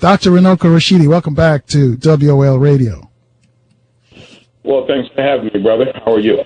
Dr. Runoko Rashidi, welcome back to WOL Radio. Well, thanks for having me, brother. How are you?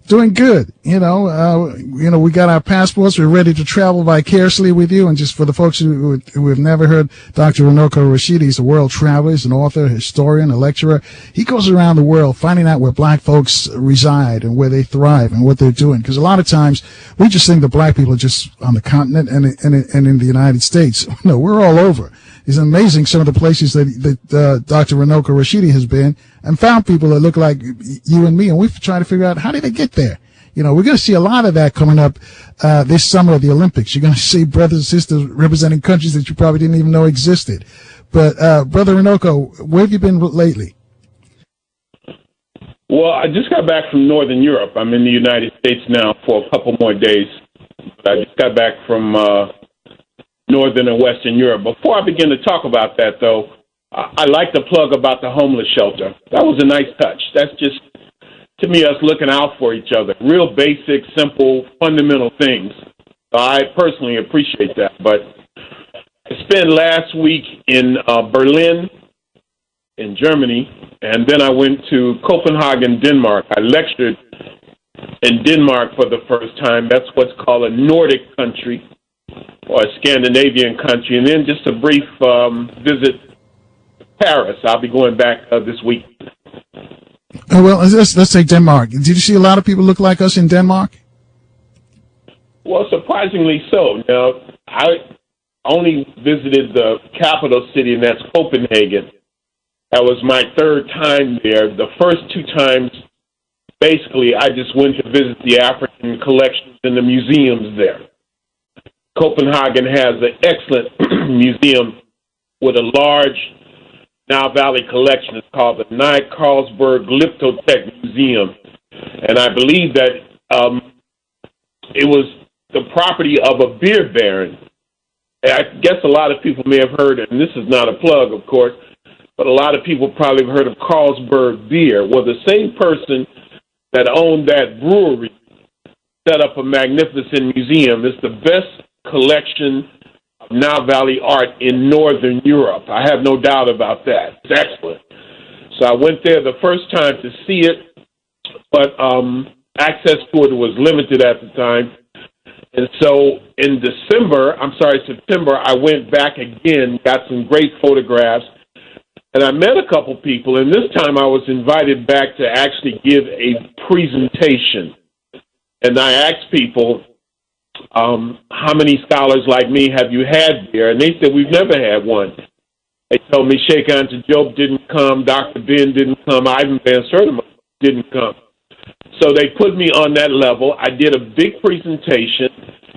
Doing good. We got our passports. We're ready to travel vicariously with you. And just for the folks who have never heard Dr. Runoko Rashidi, he's a world traveler. He's an author, a historian, a lecturer. He goes around the world finding out where black folks reside and where they thrive and what they're doing. Because a lot of times we just think that black people are just on the continent and in the United States. No, we're all over. It's amazing some of the places that Dr. Runoko Rashidi has been and found people that look like you and me, and we're trying to figure out how did they get there. We're going to see a lot of that coming up this summer at the Olympics. You're going to see brothers and sisters representing countries that you probably didn't even know existed. But Brother Runoko, where have you been lately? Well, I just got back from Northern Europe. I'm in the United States now for a couple more days. I just got back from Northern and Western Europe. Before I begin to talk about that, though, I like to plug about the homeless shelter. That was a nice touch. That's just, to me, us looking out for each other. Real basic, simple, fundamental things. I personally appreciate that. But I spent last week in Berlin, in Germany, and then I went to Copenhagen, Denmark. I lectured in Denmark for the first time. That's what's called a Nordic country, or a Scandinavian country, and then just a brief visit to Paris. I'll be going back this week. Well, let's take Denmark. Did you see a lot of people look like us in Denmark? Well, surprisingly so. Now, I only visited the capital city, and that's Copenhagen. That was my third time there. The first two times, basically, I just went to visit the African collections and the museums there. Copenhagen has an excellent museum with a large Nile Valley collection. It's called the Nye Carlsberg Glyptotek Museum. And I believe that it was the property of a beer baron. I guess a lot of people may have heard, and this is not a plug, of course, but a lot of people probably have heard of Carlsberg beer. Well, the same person that owned that brewery set up a magnificent museum. It's the best collection of Nile Valley art in Northern Europe. I have no doubt about that. It's excellent. So I went there the first time to see it, but access to it was limited at the time. And so in September, I went back again, got some great photographs, and I met a couple people, and this time I was invited back to actually give a presentation. And I asked people, how many scholars like me have you had there? And they said, we've never had one. They told me Sheikh Anta Diop didn't come, Dr. Ben didn't come, Ivan Van Sertima didn't come. So they put me on that level. I did a big presentation.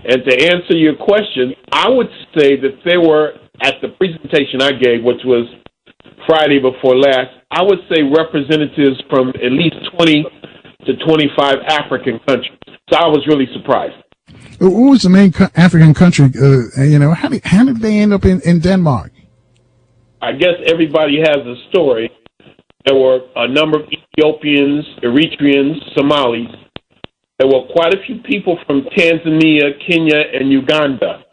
And to answer your question, I would say that there were, at the presentation I gave, which was Friday before last, I would say representatives from at least 20 to 25 African countries. So I was really surprised. What was the main African country? How did they end up in Denmark? I guess everybody has a story. There were a number of Ethiopians, Eritreans, Somalis. There were quite a few people from Tanzania, Kenya, and Uganda.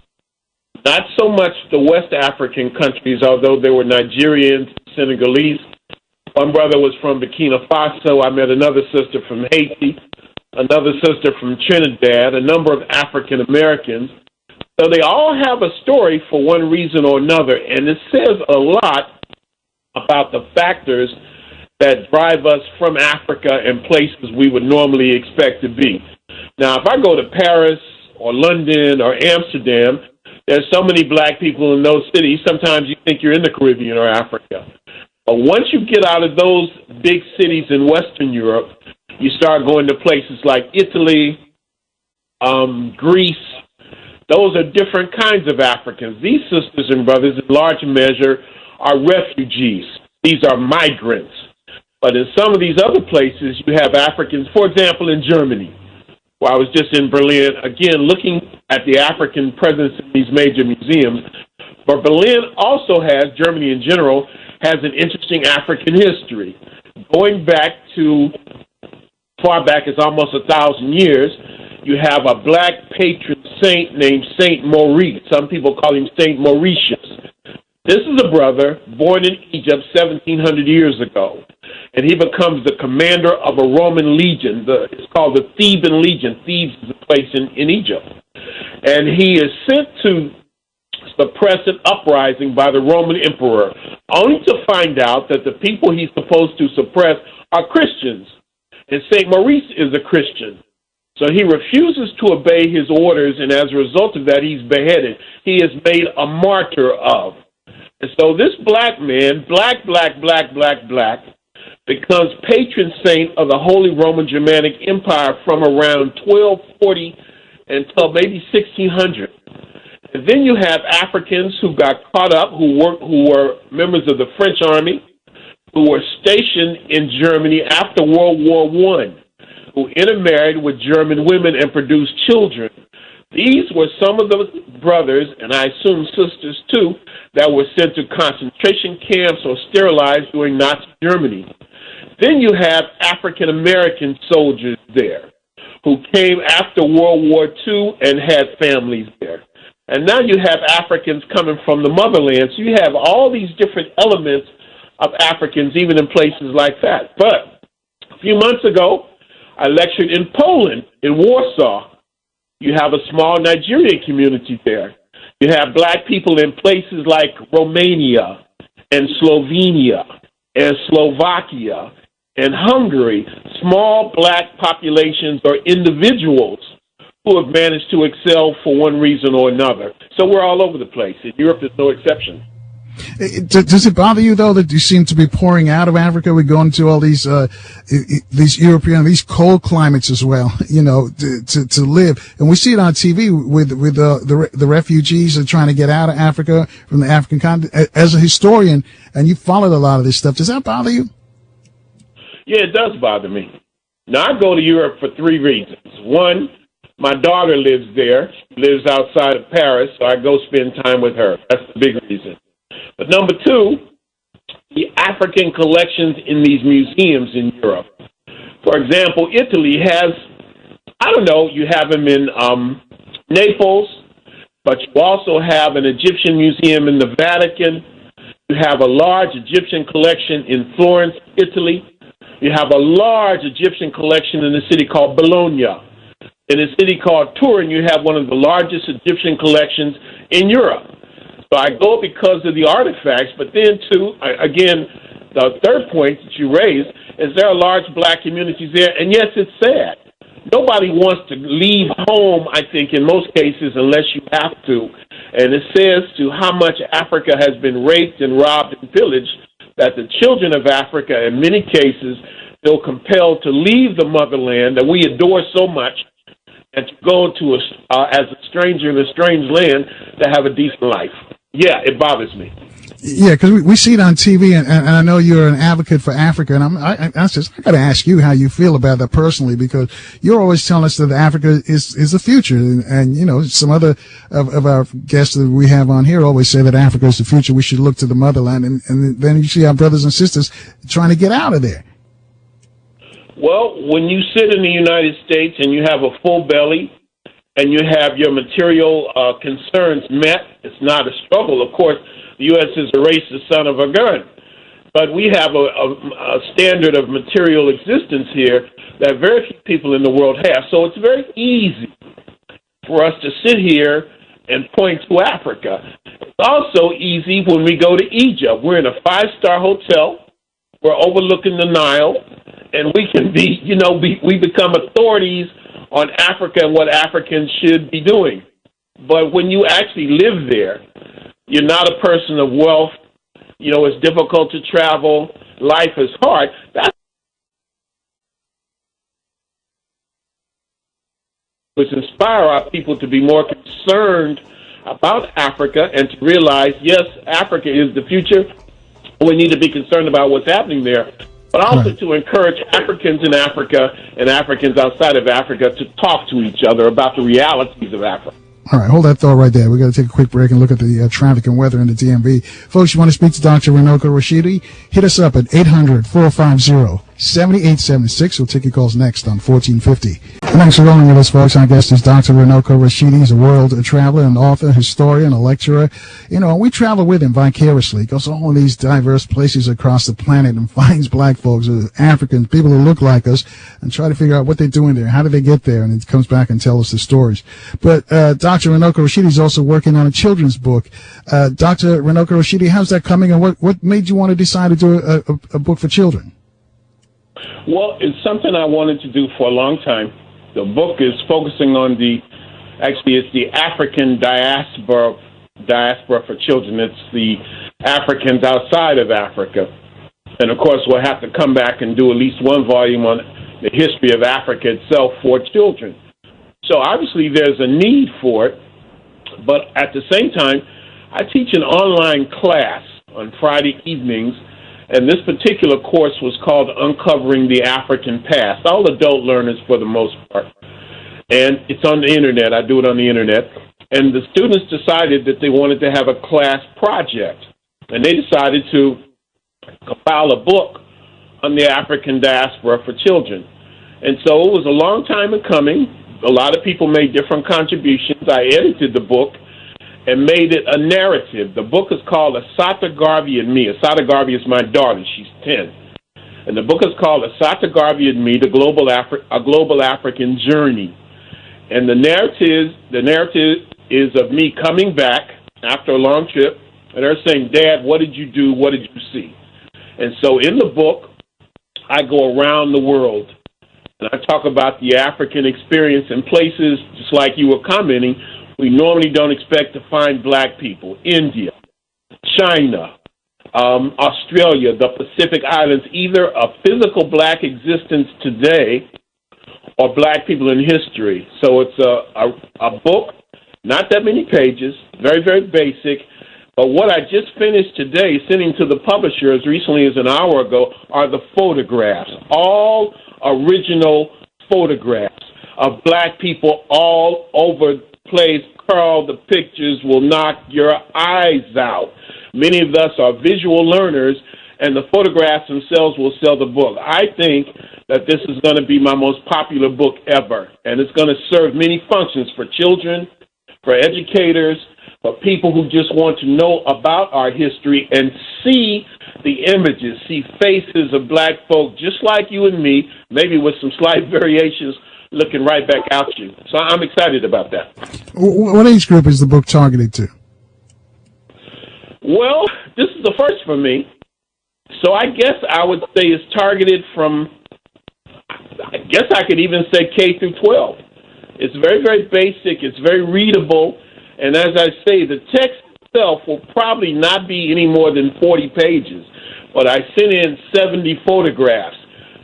Not so much the West African countries, although there were Nigerians, Senegalese. One brother was from Burkina Faso. I met another sister from Haiti, another sister from Trinidad, a number of African Americans. So they all have a story for one reason or another, and it says a lot about the factors that drive us from Africa and places we would normally expect to be. Now, if I go to Paris or London or Amsterdam, there's so many black people in those cities, sometimes you think you're in the Caribbean or Africa. But once you get out of those big cities in Western Europe, you start going to places like Italy, Greece. Those are different kinds of Africans. These sisters and brothers, in large measure, are refugees. These are migrants. But in some of these other places, you have Africans, for example, in Germany, where I was just in Berlin, again, looking at the African presence in these major museums. But Berlin also has, Germany in general, has an interesting African history. Going back to far back as almost 1,000 years, you have a black patron saint named Saint Maurice. Some people call him Saint Mauritius. This is a brother born in Egypt 1,700 years ago, and he becomes the commander of a Roman legion. It's called the Theban Legion. Thebes is a place in Egypt. And he is sent to suppress an uprising by the Roman emperor, only to find out that the people he's supposed to suppress are Christians. And St. Maurice is a Christian. So he refuses to obey his orders, and as a result of that, he's beheaded. He is made a martyr of. And so this black man, black, becomes patron saint of the Holy Roman Germanic Empire from around 1240 until maybe 1600. And then you have Africans who got caught up, who were members of the French army, who were stationed in Germany after World War I, who intermarried with German women and produced children. These were some of the brothers, and I assume sisters too, that were sent to concentration camps or sterilized during Nazi Germany. Then you have African American soldiers there who came after World War II and had families there. And now you have Africans coming from the motherland. So you have all these different elements of Africans, even in places like that. But a few months ago, I lectured in Poland, in Warsaw. You have a small Nigerian community there. You have black people in places like Romania and Slovenia and Slovakia and Hungary, small black populations or individuals who have managed to excel for one reason or another. So we're all over the place. In Europe, is no exception. Does it bother you, though, that you seem to be pouring out of Africa? We go into all these European, these cold climates as well, to live. And we see it on TV with the refugees that are trying to get out of Africa from the African continent. As a historian, and you followed a lot of this stuff, does that bother you? Yeah, it does bother me. Now, I go to Europe for three reasons. One, my daughter lives there. She lives outside of Paris, so I go spend time with her. That's the big reason. But number two, the African collections in these museums in Europe. For example, Italy has, you have them in Naples, but you also have an Egyptian museum in the Vatican. You have a large Egyptian collection in Florence, Italy. You have a large Egyptian collection in a city called Bologna. In a city called Turin, you have one of the largest Egyptian collections in Europe. So I go because of the artifacts, but then, too, again, the third point that you raised is there are large black communities there, and yes, it's sad. Nobody wants to leave home, I think, in most cases, unless you have to. And it says to how much Africa has been raped and robbed and pillaged that the children of Africa, in many cases, feel compelled to leave the motherland that we adore so much and to go to as a stranger in a strange land to have a decent life. Yeah, it bothers me. Yeah, because we see it on TV, and I know you're an advocate for Africa, and I got to ask you how you feel about that personally, because you're always telling us that Africa is the future, and some other of our guests that we have on here always say that Africa is the future. We should look to the motherland, and then you see our brothers and sisters trying to get out of there. Well, when you sit in the United States and you have a full belly, and you have your material concerns met, it's not a struggle. Of course, the U.S. is a racist son of a gun. But we have a standard of material existence here that very few people in the world have. So it's very easy for us to sit here and point to Africa. It's also easy when we go to Egypt. We're in a 5-star hotel. We're overlooking the Nile. And we can be, we become authorities on Africa and what Africans should be doing. But when you actually live there, you're not a person of wealth. It's difficult to travel. Life is hard. That's which inspire our people to be more concerned about Africa and to realize, yes, Africa is the future. We need to be concerned about what's happening there, but also to encourage Africans in Africa and Africans outside of Africa to talk to each other about the realities of Africa. All right, hold that thought right there. We're going to take a quick break and look at the traffic and weather in the DMV. Folks, you want to speak to Dr. Runoko Rashidi? Hit us up at 800-450-7876. We'll take your calls next on 1450. Thanks for rolling with us, folks. Our guest is Dr. Runoko Rashidi. He's a world traveler, an author, historian, a lecturer. You know, we travel with him vicariously. He goes to all these diverse places across the planet and finds black folks, Africans, people who look like us, and try to figure out what they're doing there. How did they get there? And he comes back and tells us the stories. But Dr. Runoko Rashidi is also working on a children's book. Dr. Runoko Rashidi, how's that coming, and what made you want to decide to do a book for children? Well, it's something I wanted to do for a long time. The book is focusing on it's the African diaspora for children. It's the Africans outside of Africa. And, of course, we'll have to come back and do at least one volume on the history of Africa itself for children. So, obviously, there's a need for it. But at the same time, I teach an online class on Friday evenings. And this particular course was called Uncovering the African Past. All adult learners for the most part. And it's on the internet. I do it on the internet. And the students decided that they wanted to have a class project. And they decided to compile a book on the African diaspora for children. And so it was a long time in coming. A lot of people made different contributions. I edited the book and made it a narrative. The book is called Assata Garvey and Me. Assata Garvey is my daughter. She's 10. And the book is called Assata Garvey and Me, A Global African Journey. And the narrative is of me coming back after a long trip, and her saying, Dad, what did you do? What did you see? And so in the book, I go around the world, and I talk about the African experience in places, just like you were commenting, we normally don't expect to find black people. India, China, Australia, the Pacific Islands, either a physical black existence today or black people in history. So it's a book, not that many pages, very, very basic. But what I just finished today, sending to the publisher as recently as an hour ago, are the photographs, all original photographs of black people all over the place. Carl, the pictures will knock your eyes out. Many of us are visual learners, and the photographs themselves will sell the book. I think that this is going to be my most popular book ever, and it's going to serve many functions for children, for educators, for people who just want to know about our history and see the images, see faces of black folk just like you and me, maybe with some slight variations looking right back at you. So I'm excited about that. What age group is the book targeted to? Well, this is the first for me. So I guess I would say it's targeted from, I guess I could even say K through 12. It's very, very basic. It's very readable. And as I say, the text itself will probably not be any more than 40 pages. But I sent in 70 photographs.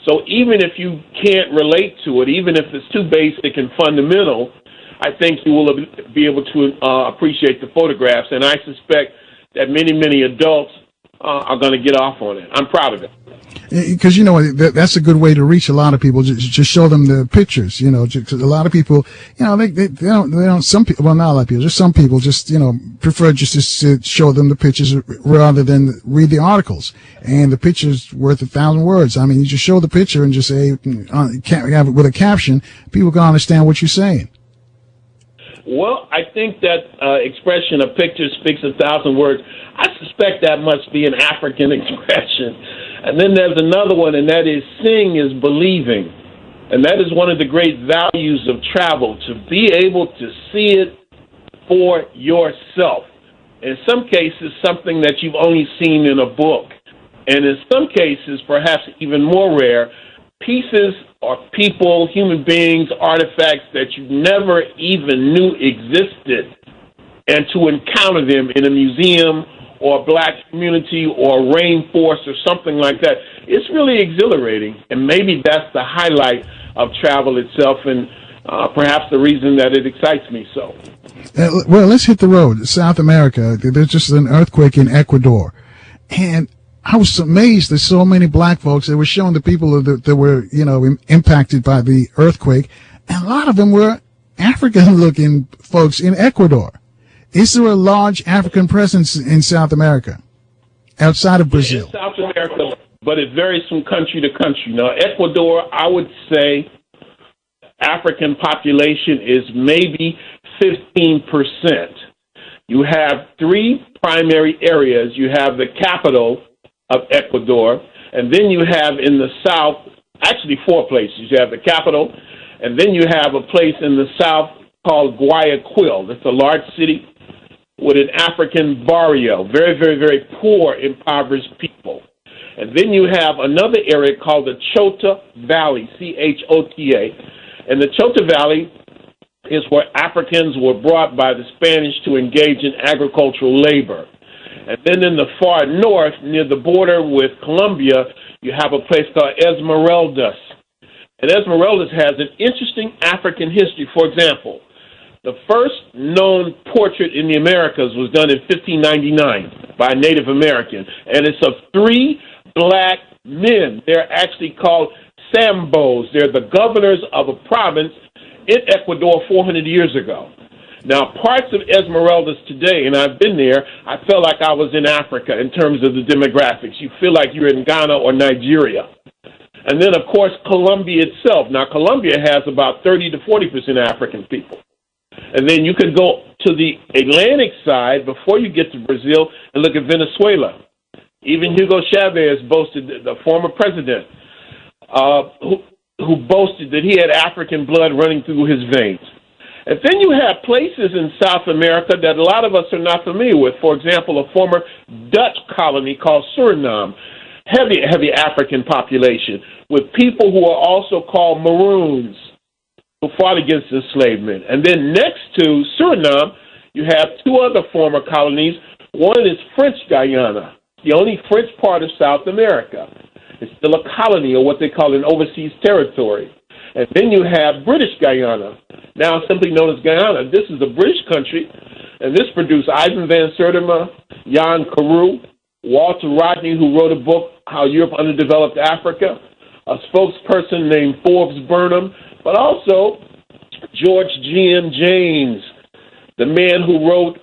So even if you can't relate to it, even if it's too basic and fundamental, I think you will be able to appreciate the photographs. And I suspect that many, many adults are going to get off on it. I'm proud of it. Because, you know, that's a good way to reach a lot of people. Just show them the pictures, you know, because a lot of people, you know, they don't, some people, well, not a lot of people, just some people just, you know, prefer just to show them the pictures rather than read the articles. And the picture's worth 1,000 words. I mean, you just show the picture and just say, with a caption, people can understand what you're saying. Well, I think that expression of picture speaks 1,000 words. I suspect that must be an African expression. And then there's another one, and that is seeing is believing. And that is one of the great values of travel, to be able to see it for yourself. In some cases, something that you've only seen in a book. And in some cases, perhaps even more rare, pieces or people, human beings, artifacts that you never even knew existed. And to encounter them in a museum or a black community or a rainforest or something like that, it's really exhilarating. And maybe that's the highlight of travel itself, and perhaps the reason that it excites me so. Well, let's hit the road. South America, there's just an earthquake in Ecuador. And I was amazed that so many black folks, they were showing the people that were, you know, impacted by the earthquake, and a lot of them were African-looking folks in Ecuador. Is there a large African presence in South America, outside of Brazil? In South America, but it varies from country to country. Now, Ecuador, I would say, African population is maybe 15%. You have three primary areas. You have the capital of Ecuador, and then you have in the south, actually four places. You have the capital, and then you have a place in the south called Guayaquil. It's a large city with an African barrio, very, very, very poor, impoverished people. And then you have another area called the Chota Valley, Chota. And the Chota Valley is where Africans were brought by the Spanish to engage in agricultural labor. And then in the far north, near the border with Colombia, you have a place called Esmeraldas. And Esmeraldas has an interesting African history. For example, the first known portrait in the Americas was done in 1599 by a Native American, and it's of three black men. They're actually called Sambos. They're the governors of a province in Ecuador 400 years ago. Now, parts of Esmeraldas today, and I've been there, I felt like I was in Africa in terms of the demographics. You feel like you're in Ghana or Nigeria. And then, of course, Colombia itself. Now, Colombia has about 30 to 40% African people. And then you could go to the Atlantic side before you get to Brazil and look at Venezuela. Even Hugo Chavez boasted, the former president, who boasted that he had African blood running through his veins. And then you have places in South America that a lot of us are not familiar with. For example, a former Dutch colony called Suriname, heavy African population, with people who are also called Maroons, who fought against enslavement. And then next to Suriname, you have two other former colonies. One is French Guyana, the only French part of South America. It's still a colony, or what they call an overseas territory. And then you have British Guyana, now simply known as Guyana. This is a British country, and this produced Ivan Van Sertima, Jan Carew, Walter Rodney, who wrote a book, How Europe Underdeveloped Africa, a spokesperson named Forbes Burnham, but also George G.M. James, the man who wrote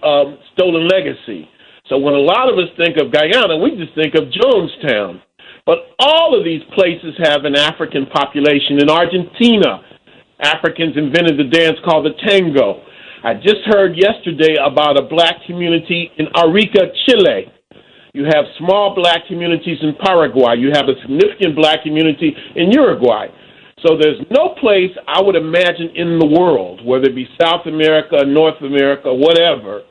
Stolen Legacy. So when a lot of us think of Guyana, we just think of Jonestown. But all of these places have an African population. In Argentina, Africans invented the dance called the tango. I just heard yesterday about a black community in Arica, Chile. You have small black communities in Paraguay. You have a significant black community in Uruguay. So there's no place, I would imagine, in the world, whether it be South America, North America, whatever,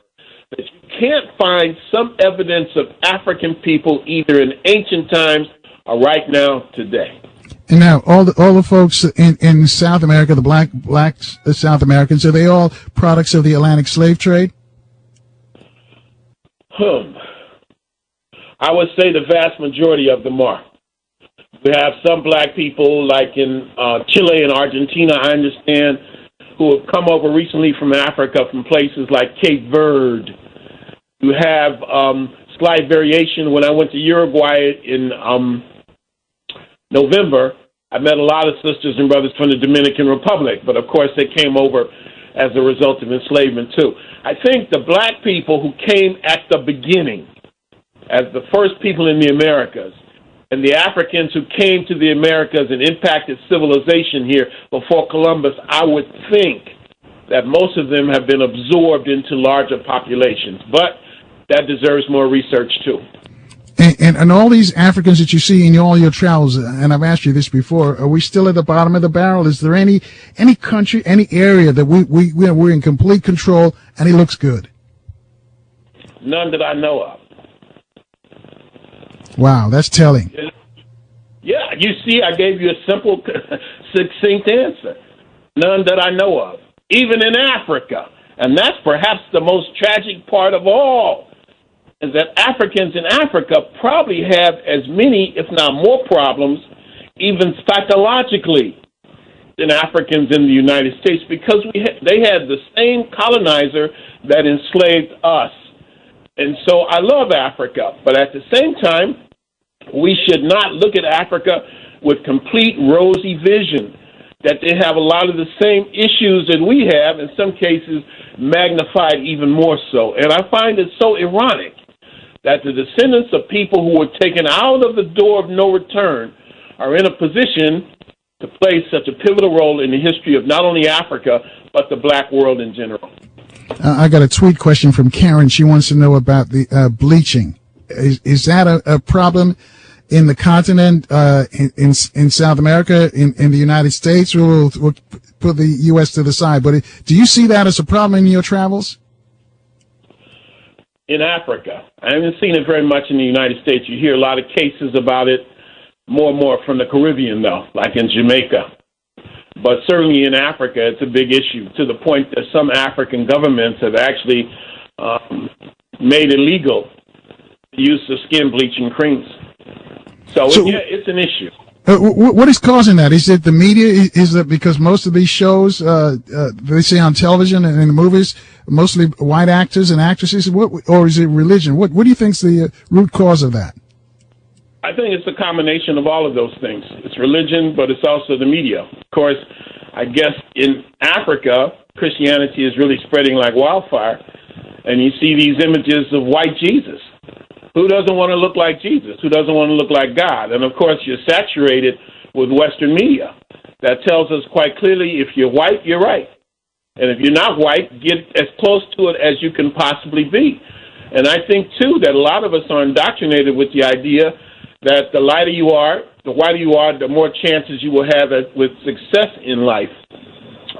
that you can't find some evidence of African people either in ancient times or right now today. And now, all the folks in South America, the blacks, the South Americans, are they all products of the Atlantic slave trade? I would say the vast majority of them are. We have some black people, like in Chile and Argentina, I understand, who have come over recently from Africa, from places like Cape Verde. You have slight variation. When I went to Uruguay in November, I met a lot of sisters and brothers from the Dominican Republic, but of course they came over as a result of enslavement too. I think the black people who came at the beginning, as the first people in the Americas, and the Africans who came to the Americas and impacted civilization here before Columbus, I would think that most of them have been absorbed into larger populations. But that deserves more research, too. And all these Africans that you see in all your travels, and I've asked you this before, are we still at the bottom of the barrel? Is there any country, any area that we're in complete control and it looks good? None that I know of. Wow, that's telling. Yeah, you see, I gave you a simple, succinct answer. None that I know of, even in Africa. And that's perhaps the most tragic part of all, is that Africans in Africa probably have as many, if not more problems, even psychologically, than Africans in the United States, because they had the same colonizer that enslaved us. And so I love Africa, but at the same time, we should not look at Africa with complete rosy vision, that they have a lot of the same issues that we have, in some cases magnified even more so. And I find it so ironic that the descendants of people who were taken out of the door of no return are in a position to play such a pivotal role in the history of not only Africa, but the black world in general. I got a tweet question from Karen. She wants to know about the bleaching. Is that a problem in the continent, in South America, in the United States? We'll put the U.S. to the side. But do you see that as a problem in your travels? In Africa, I haven't seen it very much in the United States. You hear a lot of cases about it, more and more from the Caribbean, though, like in Jamaica. But certainly in Africa, it's a big issue, to the point that some African governments have actually made illegal the use of skin bleaching creams. So yeah, it's an issue. What is causing that? Is it the media? Is it because most of these shows, they say on television and in the movies, mostly white actors and actresses? Or is it religion? What do you think is the root cause of that? I think it's a combination of all of those things. It's religion, but it's also the media. Of course, I guess in Africa, Christianity is really spreading like wildfire, and you see these images of white Jesus. Who doesn't want to look like Jesus? Who doesn't want to look like God? And, of course, you're saturated with Western media that tells us quite clearly, if you're white, you're right. And if you're not white, get as close to it as you can possibly be. And I think, too, that a lot of us are indoctrinated with the idea that the lighter you are, the whiter you are, the more chances you will have with success in life.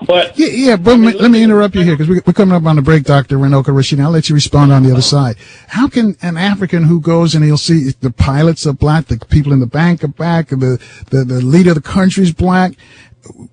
But but let me interrupt you here, because we're coming up on the break, Dr. Runoko Rashidi. I'll let you respond on the other side. How can an African who goes and he'll see the pilots are black, the people in the bank are black, the leader of the country is black?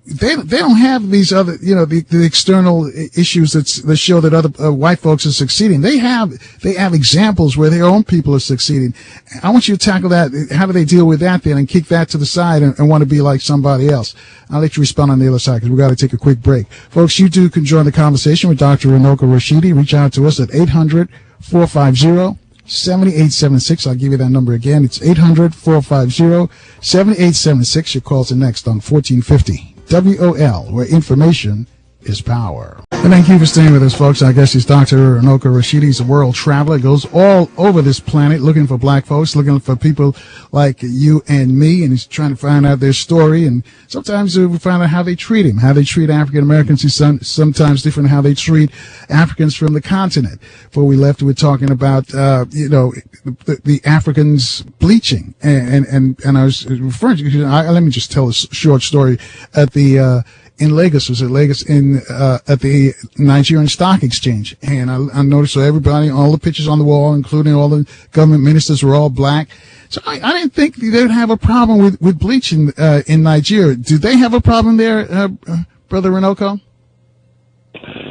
They don't have these other, the external issues that show that other white folks are succeeding. They have examples where their own people are succeeding. I want you to tackle that. How do they deal with that then, and kick that to the side and want to be like somebody else? I'll let you respond on the other side, because we've got to take a quick break. Folks, you too can join the conversation with Dr. Runoko Rashidi. Reach out to us at 800-450-7876. I'll give you that number again. It's 800-450-7876. Your calls are next on 1450 WOL, where information is power. And thank you for staying with us, folks. Our guest is Dr. Runoko Rashidi. He's a world traveler. Goes all over this planet looking for black folks, looking for people like you and me, and he's trying to find out their story. And sometimes we find out how they treat him, how they treat African Americans. Is sometimes different how they treat Africans from the continent. Before we left, we were talking about the Africans bleaching, and I was referring to. Let me just tell a short story at the. In Lagos, at the Nigerian Stock Exchange. And I noticed everybody, all the pictures on the wall, including all the government ministers, were all black. So I didn't think they would have a problem with bleaching in Nigeria. Do they have a problem there, Brother Runoko?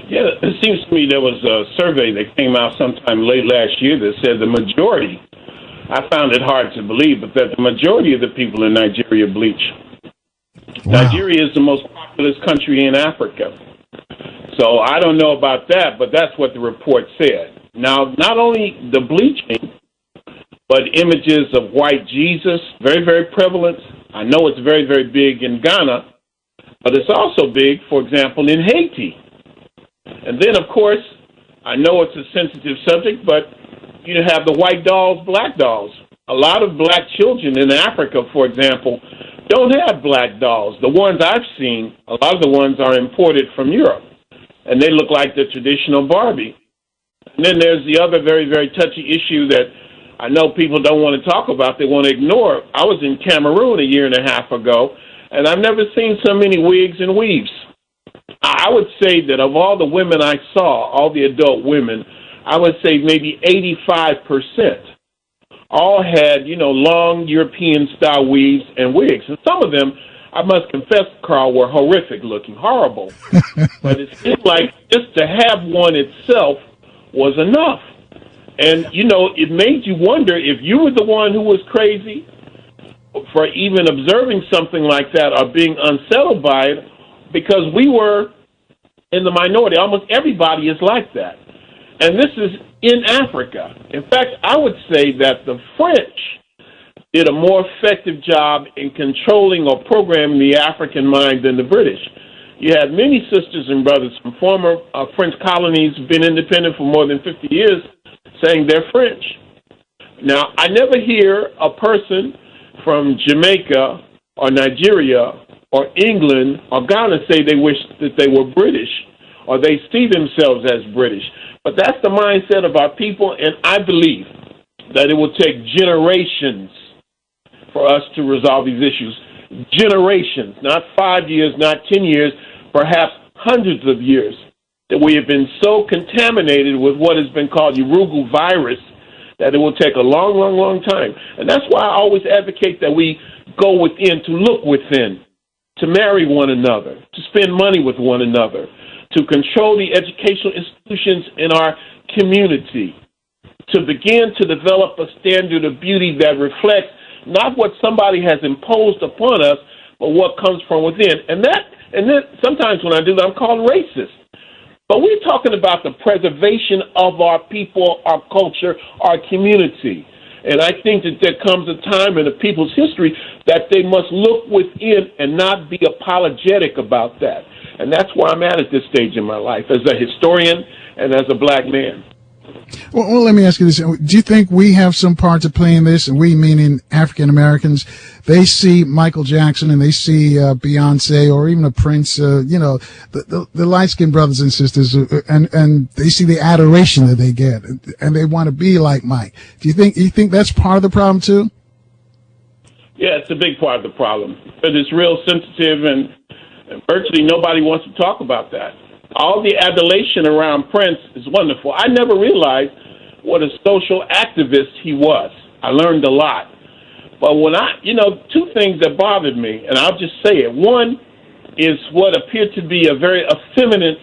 Yeah, it seems to me there was a survey that came out sometime late last year that said the majority, I found it hard to believe, but that the majority of the people in Nigeria bleach. Wow. Nigeria is the most populous country in Africa. So I don't know about that, but that's what the report said. Now, not only the bleaching, but images of white Jesus, very, very prevalent. I know it's very, very big in Ghana, but it's also big, for example, in Haiti. And then, of course, I know it's a sensitive subject, but you have the white dolls, black dolls. A lot of black children in Africa, for example, don't have black dolls. The ones I've seen, a lot of the ones are imported from Europe, and they look like the traditional Barbie. And then there's the other very, very touchy issue that I know people don't want to talk about, they want to ignore. I was in Cameroon a year and a half ago, and I've never seen so many wigs and weaves. I would say that of all the women I saw, all the adult women, I would say maybe 85% all had, long European-style weaves and wigs. And some of them, I must confess, Carl, were horrific looking, horrible. But it seemed like just to have one itself was enough. And, it made you wonder if you were the one who was crazy for even observing something like that or being unsettled by it, because we were in the minority. Almost everybody is like that. And this is in Africa. In fact, I would say that the French did a more effective job in controlling or programming the African mind than the British. You had many sisters and brothers from former French colonies who've been independent for more than 50 years saying they're French. Now, I never hear a person from Jamaica or Nigeria or England or Ghana say they wish that they were British or they see themselves as British. But that's the mindset of our people, and I believe that it will take generations for us to resolve these issues. Generations, not 5 years, not 10 years, perhaps hundreds of years, that we have been so contaminated with what has been called Urugu virus that it will take a long, long, long time. And that's why I always advocate that we go within, to look within, to marry one another, to spend money with one another, to control the educational institutions in our community, to begin to develop a standard of beauty that reflects not what somebody has imposed upon us, but what comes from within. And then sometimes when I do that, I'm called racist. But we're talking about the preservation of our people, our culture, our community. And I think that there comes a time in a people's history that they must look within and not be apologetic about that. And that's where I'm at this stage in my life, as a historian and as a black man. Well, let me ask you this. Do you think we have some part to play in this? And we, meaning African Americans, they see Michael Jackson and they see Beyonce or even a Prince, the light-skinned brothers and sisters, and they see the adoration that they get, and they want to be like Mike. Do you think that's part of the problem too? Yeah, it's a big part of the problem. But it's real sensitive, and virtually nobody wants to talk about that. All the adulation around Prince is wonderful. I never realized what a social activist he was. I learned a lot. But when two things that bothered me, and I'll just say it. One is what appeared to be a very effeminate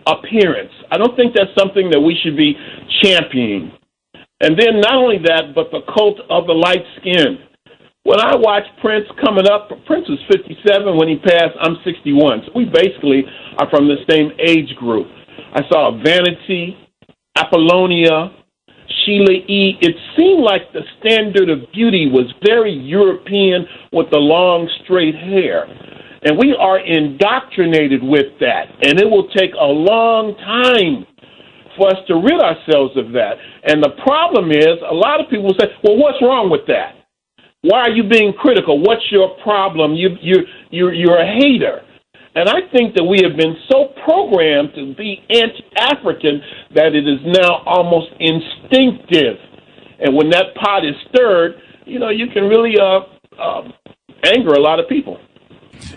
appearance. I don't think that's something that we should be championing. And then not only that, but the cult of the light skin. When I watched Prince coming up, Prince was 57 when he passed. I'm 61. So we basically are from the same age group. I saw Vanity, Apollonia, Sheila E. It seemed like the standard of beauty was very European with the long, straight hair. And we are indoctrinated with that. And it will take a long time for us to rid ourselves of that. And the problem is, a lot of people say, well, what's wrong with that? Why are you being critical? What's your problem? You're a hater. And I think that we have been so programmed to be anti-African that it is now almost instinctive. And when that pot is stirred, you can really anger a lot of people.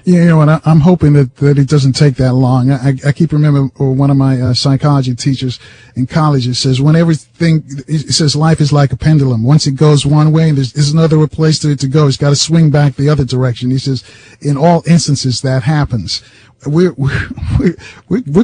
Yeah, and I'm hoping that it doesn't take that long. I keep remembering one of my psychology teachers in college. It says it says life is like a pendulum. Once it goes one way, and there's another place to go. It's got to swing back the other direction. He says, in all instances, that happens. We're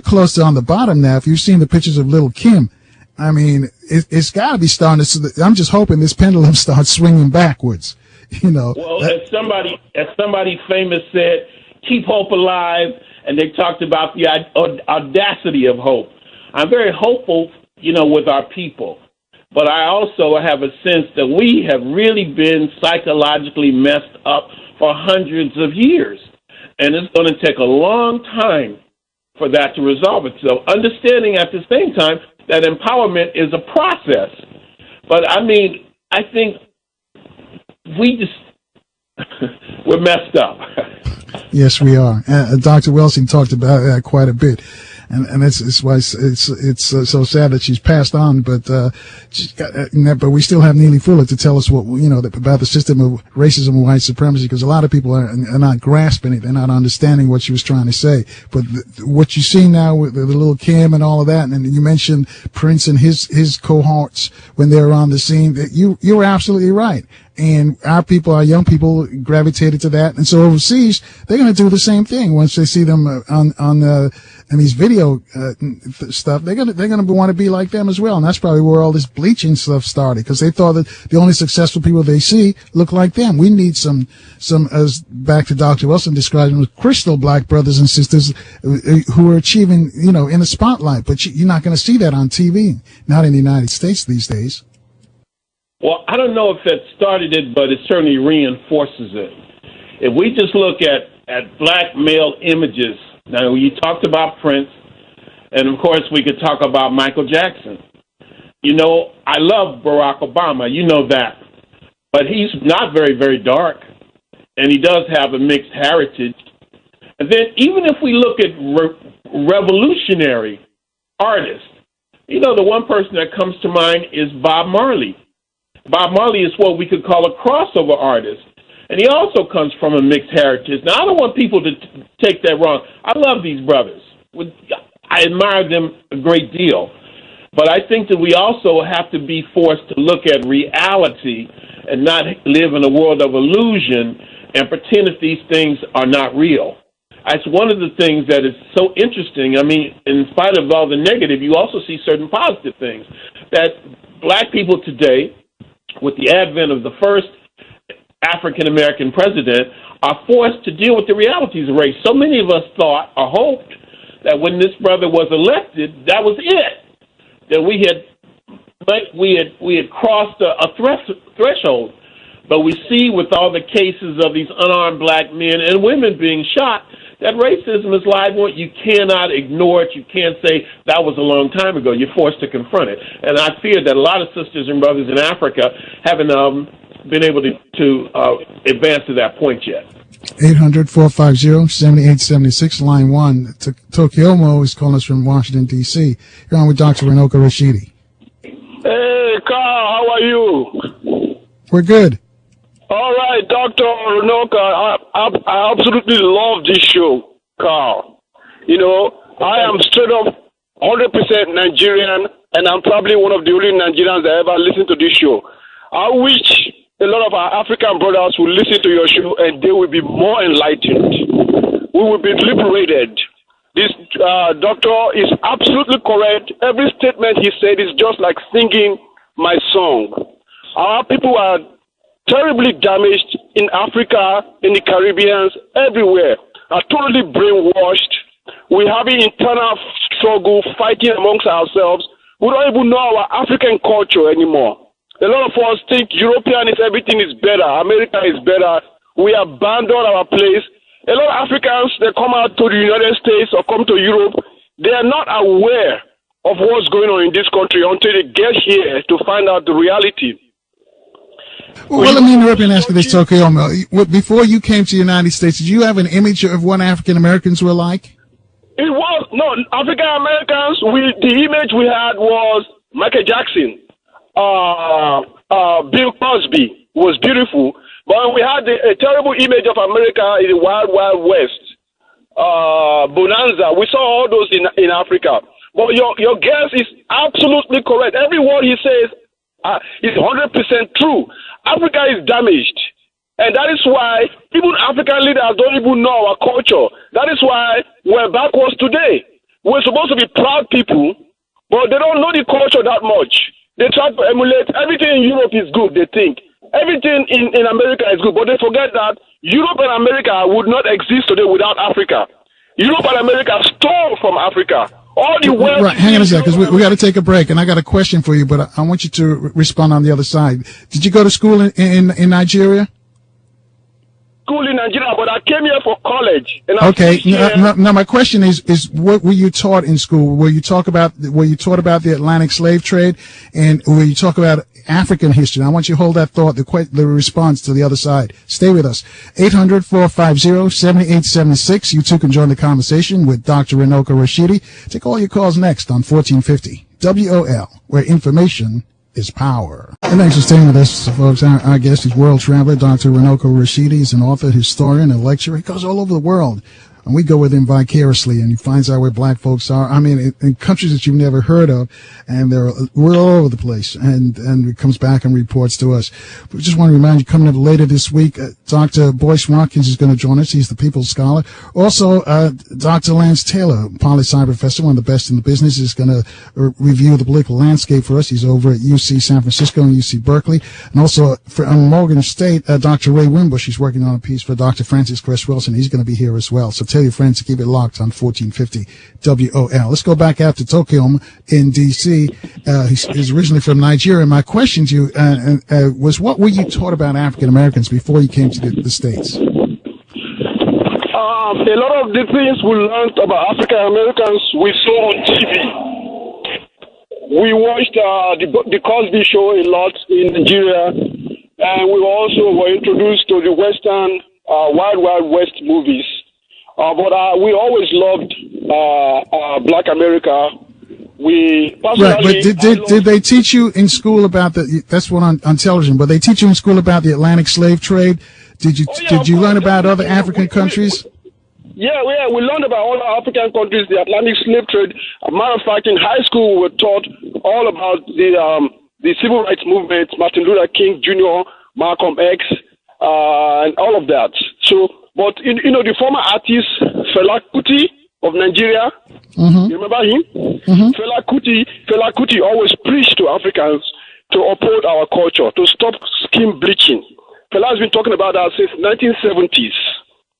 close to on the bottom now. If you've seen the pictures of little Kim, I mean, it's got to be starting to. I'm just hoping this pendulum starts swinging backwards. Well, as somebody famous said, keep hope alive, and they talked about the audacity of hope. I'm very hopeful, with our people, but I also have a sense that we have really been psychologically messed up for hundreds of years, and it's going to take a long time for that to resolve itself. Understanding at the same time that empowerment is a process, but I think we're messed up. Yes, we are. Dr. Welsing talked about that quite a bit, and it's why it's so sad that she's passed on. But we still have Neely Fuller to tell us what about the system of racism and white supremacy, because a lot of people are not grasping it. They're not understanding what she was trying to say. But what you see now with the little Kim and all of that, and you mentioned Prince and his cohorts when they're on the scene. That you're absolutely right. And our young people gravitated to that. And so overseas, they're going to do the same thing once they see them on these video stuff. They're going to want to be like them as well. And that's probably where all this bleaching stuff started, because they thought that the only successful people they see look like them. We need some, as back to Dr. Wilson described them, crystal black brothers and sisters who are achieving, in the spotlight. But you're not going to see that on TV, not in the United States these days. Well, I don't know if that started it, but it certainly reinforces it. If we just look at black male images, now you talked about Prince, and of course we could talk about Michael Jackson. I love Barack Obama, you know that, but he's not very, very dark. and he does have a mixed heritage. And then even if we look at revolutionary artists, you know, the one person that comes to mind is Bob Marley. Bob Marley is what we could call a crossover artist. And he also comes from a mixed heritage. Now, I don't want people to take that wrong. I love these brothers. I admire them a great deal. But I think that we also have to be forced to look at reality and not live in a world of illusion and pretend that these things are not real. That's one of the things that is so interesting. I mean, in spite of all the negative, you also see certain positive things. That black people today, with the advent of the first African-American president, are forced to deal with the realities of race. So many of us thought or hoped that when this brother was elected, that was it, that we had crossed a threshold. But we see with all the cases of these unarmed black men and women being shot, that racism is live. You cannot ignore it. You can't say that was a long time ago. You're forced to confront it. And I fear that a lot of sisters and brothers in Africa haven't been able to advance to that point yet. 800-450-7876, line 1. Tokyomo is calling us from Washington, D.C. You're on with Dr. Runoko Rashidi. Hey, Carl, how are you? We're good. All right, Dr. Runoko, I absolutely love this show, Carl. You know, I am straight up 100% Nigerian, and I'm probably one of the only Nigerians that ever listen to this show. I wish a lot of our African brothers will listen to your show, and they will be more enlightened. We will be liberated. This doctor is absolutely correct. Every statement he said is just like singing my song. Our people are terribly damaged in Africa, in the Caribbean, everywhere, are totally brainwashed. We have an internal struggle fighting amongst ourselves. We don't even know our African culture anymore. A lot of us think European is everything is better, America is better. We abandon our place. A lot of Africans, they come out to the United States or come to Europe, they are not aware of what's going on in this country until they get here to find out the reality. Well, let me interrupt you and ask you this, Tokyomo. Before you came to the United States, did you have an image of what African Americans were like? It was, no, African Americans, the image we had was Michael Jackson, Bill Cosby was beautiful, but we had a terrible image of America in the wild, wild west. Bonanza, we saw all those in Africa. But your guess is absolutely correct. Every word he says is 100% true. Africa is damaged. And that is why even African leaders don't even know our culture. That is why we're backwards today. We're supposed to be proud people, but they don't know the culture that much. They try to emulate. Everything in Europe is good, they think. Everything in America is good, but they forget that Europe and America would not exist today without Africa. Europe and America stole from Africa. All the wealth. Right, hang on a second, because we got to take a break, and I got a question for you, but I want you to respond on the other side. Did you go to school in Nigeria? School in Nigeria, but I came here for college. And okay. Now, my question is what were you taught in school? Were you taught about the Atlantic slave trade, and were you talk about African history? Now, I want you to hold that thought, the response to the other side. Stay with us. 800-450-7876. You too can join the conversation with Dr. Runoko Rashidi. Take all your calls next on 1450 WOL, where information is power. And thanks for staying with us, folks. Our guest is world traveler Dr. Runoko Rashidi. He's an author, historian, and lecturer. He goes all over the world. And we go with him vicariously, and he finds out where black folks are. I mean, in countries that you've never heard of, and we're all over the place. And he comes back and reports to us. We just want to remind you, coming up later this week, Dr. Boyce Watkins is going to join us. He's the People's Scholar. Also, Dr. Lance Taylor, poli-sci professor, one of the best in the business, is going to review the political landscape for us. He's over at UC San Francisco and UC Berkeley. And also, from Morgan State, Dr. Ray Wimbush, he's working on a piece for Dr. Francis Cress Wilson. He's going to be here as well. So tell your friends to keep it locked on 1450 WOL. Let's go back out to Tokyo in D.C. He's originally from Nigeria. My question to you was, what were you taught about African Americans before you came to the States? A lot of the things we learned about African Americans we saw on TV. We watched the Cosby Show a lot in Nigeria, and we also were introduced to the Western Wild Wild West movies. But we always loved Black America. We right, but personally did they teach you in school about that's what on television? But they teach you in school about the Atlantic slave trade. Did you learn about other African countries? Yeah, we learned about all the African countries, the Atlantic slave trade. As a matter of fact, in high school, we were taught all about the civil rights movement, Martin Luther King Jr., Malcolm X, and all of that. So, but the former artist Fela Kuti of Nigeria, you remember him? Fela Kuti always preached to Africans to uphold our culture, to stop skin bleaching. Fela has been talking about that since 1970s.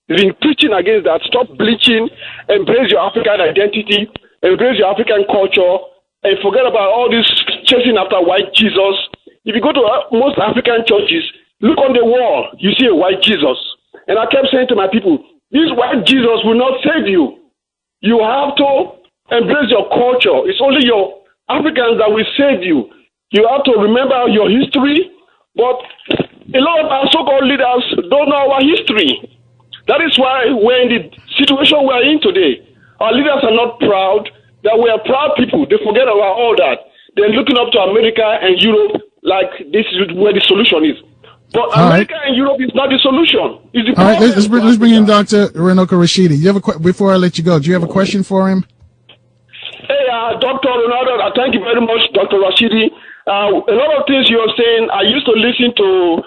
He's been preaching against that. Stop bleaching, embrace your African identity, embrace your African culture, and forget about all this chasing after white Jesus. If you go to most African churches, look on the wall, you see a white Jesus. And I kept saying to my people, this white Jesus will not save you. You have to embrace your culture. It's only your Africans that will save you. You have to remember your history, but a lot of our so-called leaders don't know our history. That is why we're in the situation we're in today. Our leaders are not proud, that we are proud people. They forget about all that. They're looking up to America and Europe like this is where the solution is. But all America and Europe is not the solution. It's the all right, let's bring in Dr. Runoko Rashidi. You have before I let you go, do you have a question for him? Hey, Dr. Ronaldo, thank you very much, Dr. Rashidi. A lot of things you're saying, I used to listen to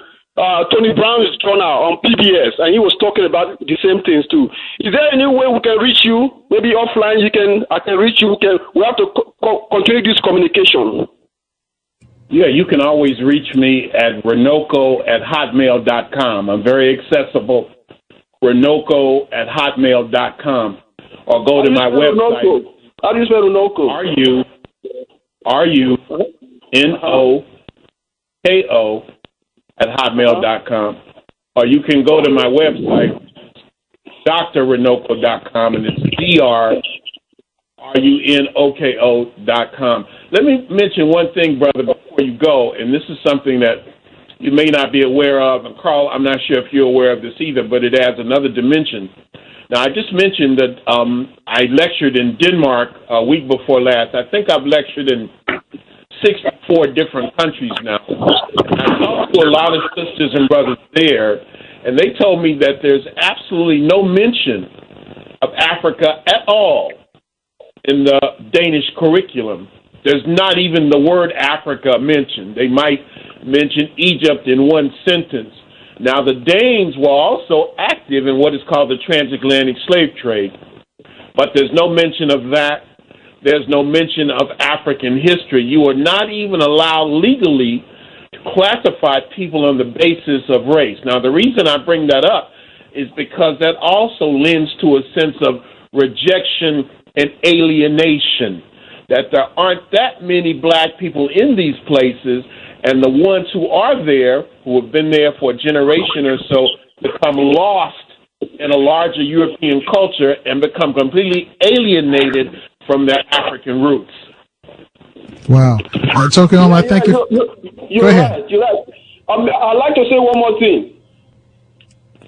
Tony Brown's journal on PBS, and he was talking about the same things too. Is there any way we can reach you? Maybe offline, I can reach you. We have to continue this communication. Yeah, you can always reach me at Runoko@hotmail.com. I'm very accessible. Runoko@hotmail.com, or go to my website. How do you spell Runoko? RUNOKO @hotmail.com, or you can go to my website, drrunoko.com, and it's drrunoko.com. Let me mention one thing, brother, before you go, and this is something that you may not be aware of, and Carl, I'm not sure if you're aware of this either, but it adds another dimension. Now, I just mentioned that I lectured in Denmark a week before last. I think I've lectured in 64 different countries now. I talked to a lot of sisters and brothers there, and they told me that there's absolutely no mention of Africa at all in the Danish curriculum. There's not even the word Africa mentioned. They might mention Egypt in one sentence. Now, the Danes were also active in what is called the transatlantic slave trade, but there's no mention of that. There's no mention of African history. You are not even allowed legally to classify people on the basis of race. Now, the reason I bring that up is because that also lends to a sense of rejection and alienation, that there aren't that many black people in these places, and the ones who are there, who have been there for a generation or so, become lost in a larger European culture and become completely alienated from their African roots. Wow. Token, I thank you. Go ahead. You're right. I'd like to say one more thing.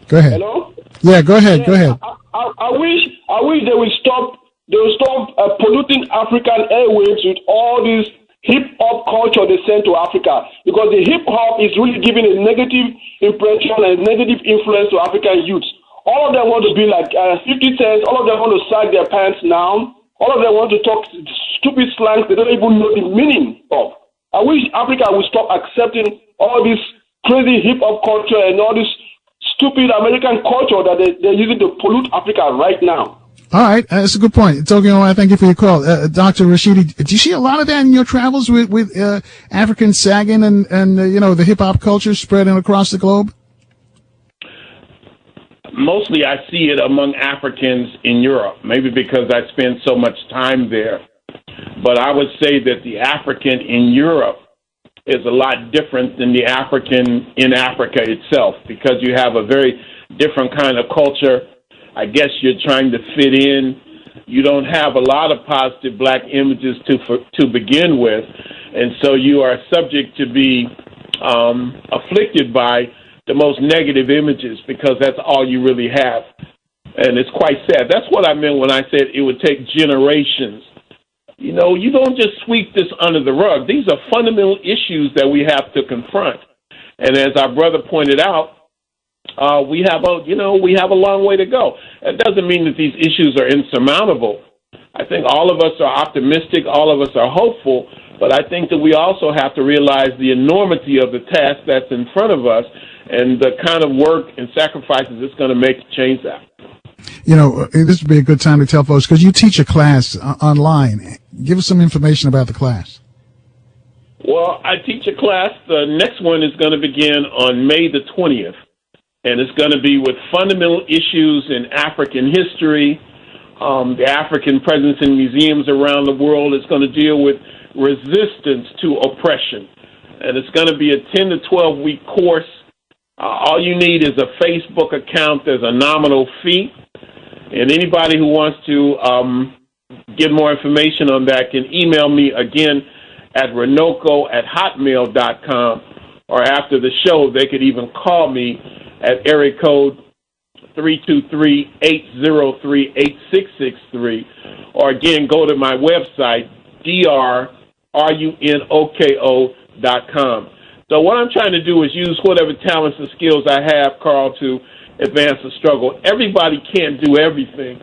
Go ahead. Hello? Yeah, go ahead. Go ahead. I wish they will stop polluting African airwaves with all this hip-hop culture they send to Africa, because the hip-hop is really giving a negative impression and negative influence to African youths. All of them want to be like 50 Cent. All of them want to sag their pants now. All of them want to talk stupid slangs they don't even know the meaning of. I wish Africa would stop accepting all this crazy hip-hop culture and all this stupid American culture that they're using to pollute Africa right now. All right, that's a good point. Tokyo, I thank you for your call. Dr. Rashidi, do you see a lot of that in your travels with African sagging and the hip-hop culture spreading across the globe? Mostly I see it among Africans in Europe, maybe because I spend so much time there. But I would say that the African in Europe is a lot different than the African in Africa itself, because you have a very different kind of culture. I guess you're trying to fit in. You don't have a lot of positive black images to begin with, and so you are subject to be afflicted by the most negative images because that's all you really have. And it's quite sad. That's what I meant when I said it would take generations. You know, you don't just sweep this under the rug. These are fundamental issues that we have to confront. And as our brother pointed out, we have a long way to go. That doesn't mean that these issues are insurmountable. I think all of us are optimistic, all of us are hopeful, but I think that we also have to realize the enormity of the task that's in front of us and the kind of work and sacrifices it's going to make to change that. You know, this would be a good time to tell folks, because you teach a class online. Give us some information about the class. Well, I teach a class. The next one is going to begin on May the 20th, and it's going to be with fundamental issues in African history, the African presence in museums around the world. It's going to deal with resistance to oppression, and it's going to be a 10 to 12-week course. All you need is a Facebook account. There's a nominal fee. And anybody who wants to get more information on that can email me again at runoko@hotmail.com, or after the show, they could even call me at area code 323-803-8663, or again, go to my website, drrunoko.com. So what I'm trying to do is use whatever talents and skills I have, Carl, to advance the struggle. Everybody can't do everything,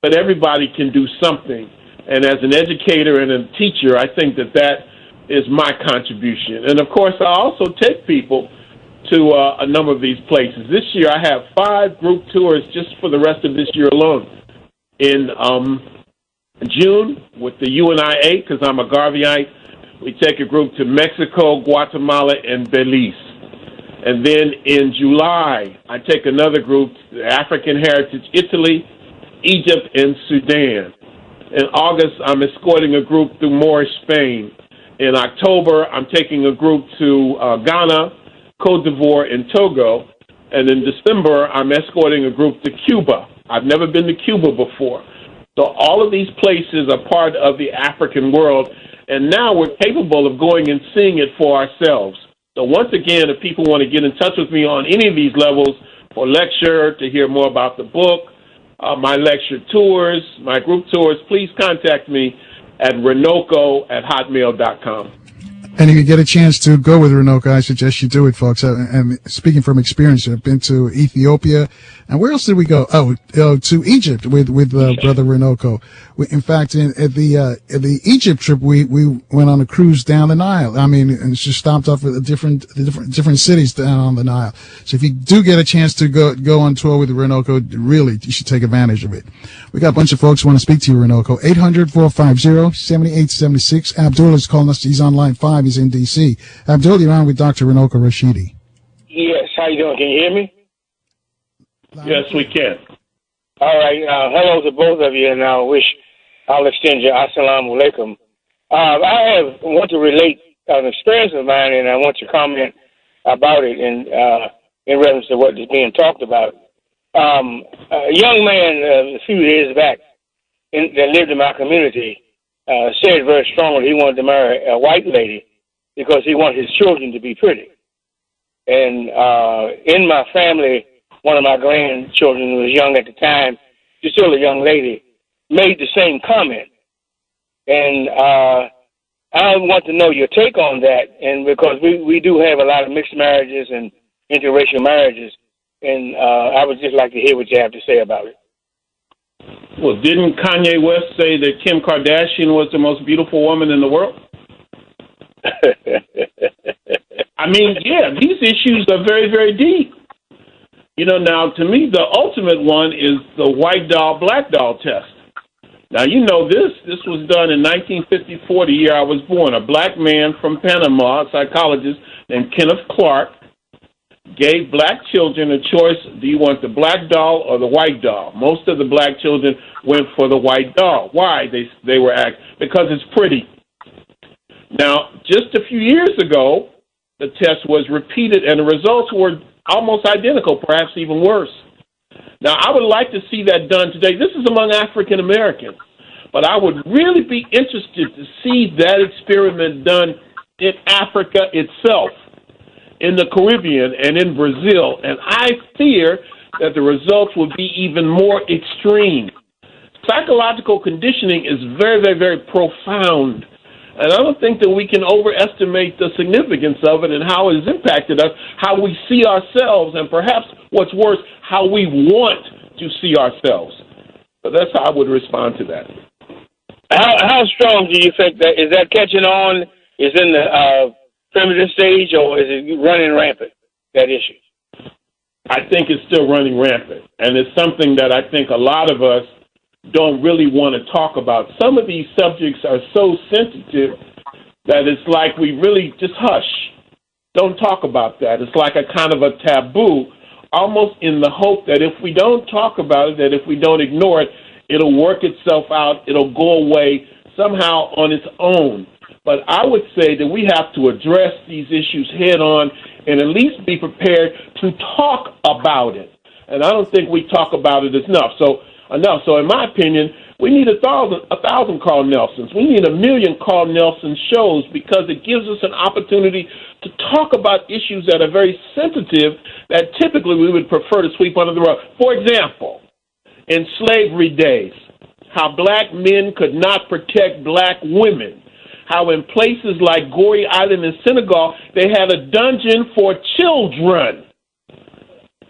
but everybody can do something. And as an educator and a teacher, I think that is my contribution. And, of course, I also take people to a number of these places. This year I have 5 group tours just for the rest of this year alone. In June with the UNIA, because I'm a Garveyite, we take a group to Mexico, Guatemala, and Belize. And then in July, I take another group to African Heritage Italy, Egypt, and Sudan. In August, I'm escorting a group through Moorish Spain. In October, I'm taking a group to Ghana, Cote d'Ivoire, and Togo. And in December, I'm escorting a group to Cuba. I've never been to Cuba before. So all of these places are part of the African world. And now we're capable of going and seeing it for ourselves. So once again, if people want to get in touch with me on any of these levels for lecture, to hear more about the book, my lecture tours, my group tours, please contact me at runoko@hotmail.com. And if you get a chance to go with Runoko, I suggest you do it, folks. And speaking from experience, I've been to Ethiopia. And where else did we go? To Egypt with Brother Runoko. In fact, at the Egypt trip, we went on a cruise down the Nile. I mean, and just stopped off at different cities down on the Nile. So if you do get a chance to go on tour with Runoko, really, you should take advantage of it. We got a bunch of folks who want to speak to you, Runoko. 800-450-7876. Abdul is calling us. He's on line 5. He's in D.C. Abdul, you're on with Dr. Runoko Rashidi. Yes, how you doing? Can you hear me? Yes, we can. All right. Hello to both of you, and I'll extend your assalamu alaikum. I want to relate an experience of mine, and I want to comment about it in reference to what is being talked about. A young man a few years back that lived in my community said very strongly he wanted to marry a white lady because he wanted his children to be pretty. And in my family, one of my grandchildren who was young at the time, she's still a young lady, made the same comment. And I want to know your take on that, and because we do have a lot of mixed marriages and interracial marriages, and I would just like to hear what you have to say about it. Well, didn't Kanye West say that Kim Kardashian was the most beautiful woman in the world? I mean, yeah, these issues are very, very deep. You know, now, to me, the ultimate one is the white doll, black doll test. Now, you know this was done in 1954, the year I was born. A black man from Panama, a psychologist named Kenneth Clark, gave black children a choice: do you want the black doll or the white doll? Most of the black children went for the white doll. Why? They were asked, because it's pretty. Now, just a few years ago, the test was repeated, and the results were almost identical, perhaps even worse. Now, I would like to see that done today. This is among African Americans, but I would really be interested to see that experiment done in Africa itself. in the Caribbean and in Brazil, and I fear that the results will be even more extreme. Psychological conditioning is very, very, very profound, and I don't think that we can overestimate the significance of it and how it has impacted us, how we see ourselves, and perhaps what's worse, how we want to see ourselves. But that's how I would respond to that. How strong do you think that is that catching on? Is in the primitive stage, or is it running rampant? That issue. I think it's still running rampant, and it's something that I think a lot of us don't really want to talk about. Some of these subjects are so sensitive that it's like we really just hush. Don't talk about that. It's like a kind of a taboo, almost in the hope that if we don't talk about it, that if we don't ignore it, it'll work itself out, it'll go away somehow on its own. But I would say that we have to address these issues head on and at least be prepared to talk about it. And I don't think we talk about it enough. So in my opinion, we need 1,000 Carl Nelsons. We need 1 million Carl Nelson shows, because it gives us an opportunity to talk about issues that are very sensitive that typically we would prefer to sweep under the rug. For example, in slavery days, how black men could not protect black women. How in places like Goree Island in Senegal, they had a dungeon for children.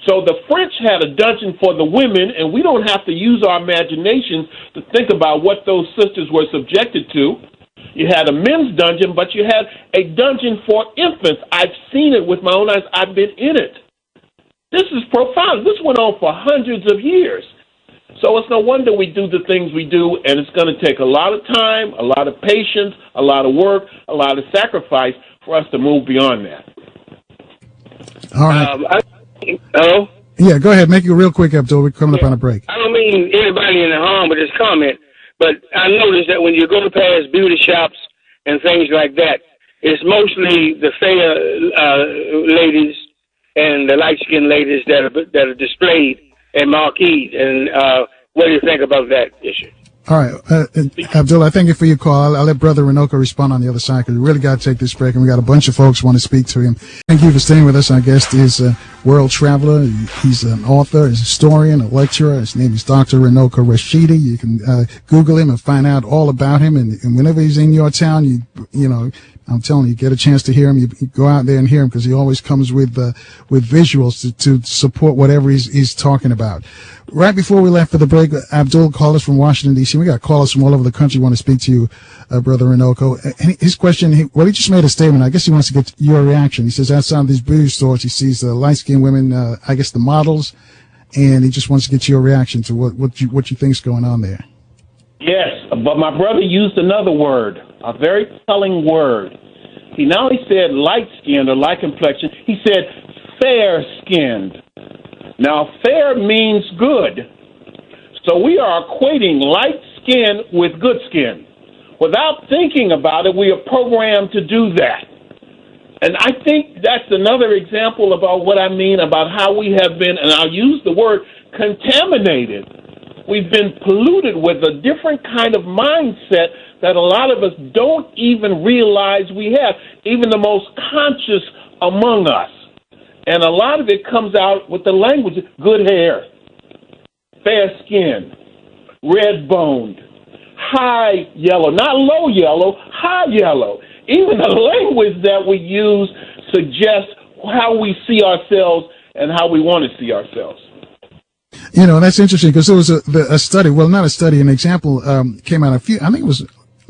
So the French had a dungeon for the women, and we don't have to use our imaginations to think about what those sisters were subjected to. You had a men's dungeon, but you had a dungeon for infants. I've seen it with my own eyes. I've been in it. This is profound. This went on for hundreds of years. So it's no wonder we do the things we do, and it's going to take a lot of time, a lot of patience, a lot of work, a lot of sacrifice for us to move beyond that. All right. Hello? Yeah, go ahead. Make it real quick, Abdul. We're coming up on a break. I don't mean anybody in the harm with this comment, but I noticed that when you go past beauty shops and things like that, it's mostly the fair ladies and the light-skinned ladies that are displayed and marqueed. And what do you think about that issue? All right. Abdul, thank you for your call. I'll let Brother Runoko respond on the other side, because we really got to take this break, and we got a bunch of folks want to speak to him. Thank you for staying with us. Our guest is a world traveler. He's an author, a historian, a lecturer. His name is Dr. Runoko Rashidi. You can Google him and find out all about him. And whenever he's in your town, you know, I'm telling you, get a chance to hear him. You go out there and hear him, because he always comes with visuals to support whatever he's talking about. Right before we left for the break, Abdul called us from Washington, D.C. We got callers from all over the country want to speak to you, Brother Runoko. And his question, he just made a statement. I guess he wants to get your reaction. He says outside of these beauty stores, he sees the light-skinned women, I guess the models, and he just wants to get your reaction to what you think's going on there. Yes, but my brother used another word, a very telling word. He not only said light-skinned or light complexion, he said fair-skinned. Now, fair means good. So we are equating light skin with good skin. Without thinking about it, we are programmed to do that. And I think that's another example about what I mean about how we have been, and I'll use the word contaminated. We've been polluted with a different kind of mindset that a lot of us don't even realize we have, even the most conscious among us. And a lot of it comes out with the language: good hair, fair skin, red boned, high yellow, not low yellow, high yellow. Even the language that we use suggests how we see ourselves and how we want to see ourselves. You know, that's interesting, because there was a study, well, not a study, an example came out I think it was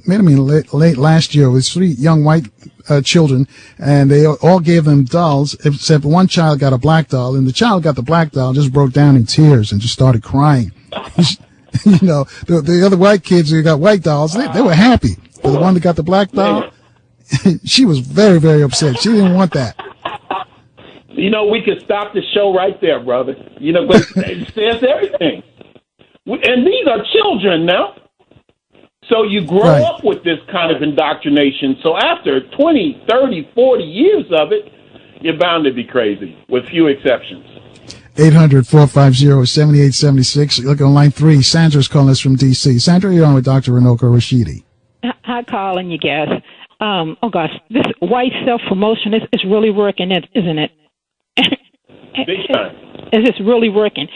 maybe late last year, with 3 young white children, and they all gave them dolls, except one child got a black doll, and the child got the black doll just broke down in tears and just started crying. You know, the other white kids who got white dolls, they were happy. But the one that got the black doll, she was very, very upset. She didn't want that. You know, we could stop the show right there, brother. You know, but it says everything. And these are children now. So you grow up with this kind of indoctrination. So after 20, 30, 40 years of it, you're bound to be crazy, with few exceptions. 800-450-7876. Look on line 3. Sandra's calling us from D.C. Sandra, you're on with Dr. Runoko Rashidi. Hi, Carl and your guest. this white self-promotion is really working, isn't it? Big time. Is this really working?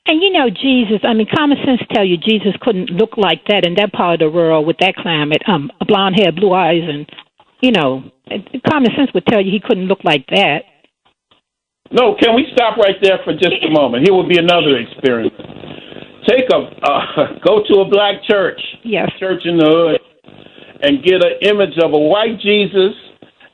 And Jesus, common sense tell you Jesus couldn't look like that in that part of the world with that climate, blonde hair, blue eyes, and, common sense would tell you he couldn't look like that. No, can we stop right there for just a moment? Here will be another experiment. Go to a black church, yes, church in the hood, and get an image of a white Jesus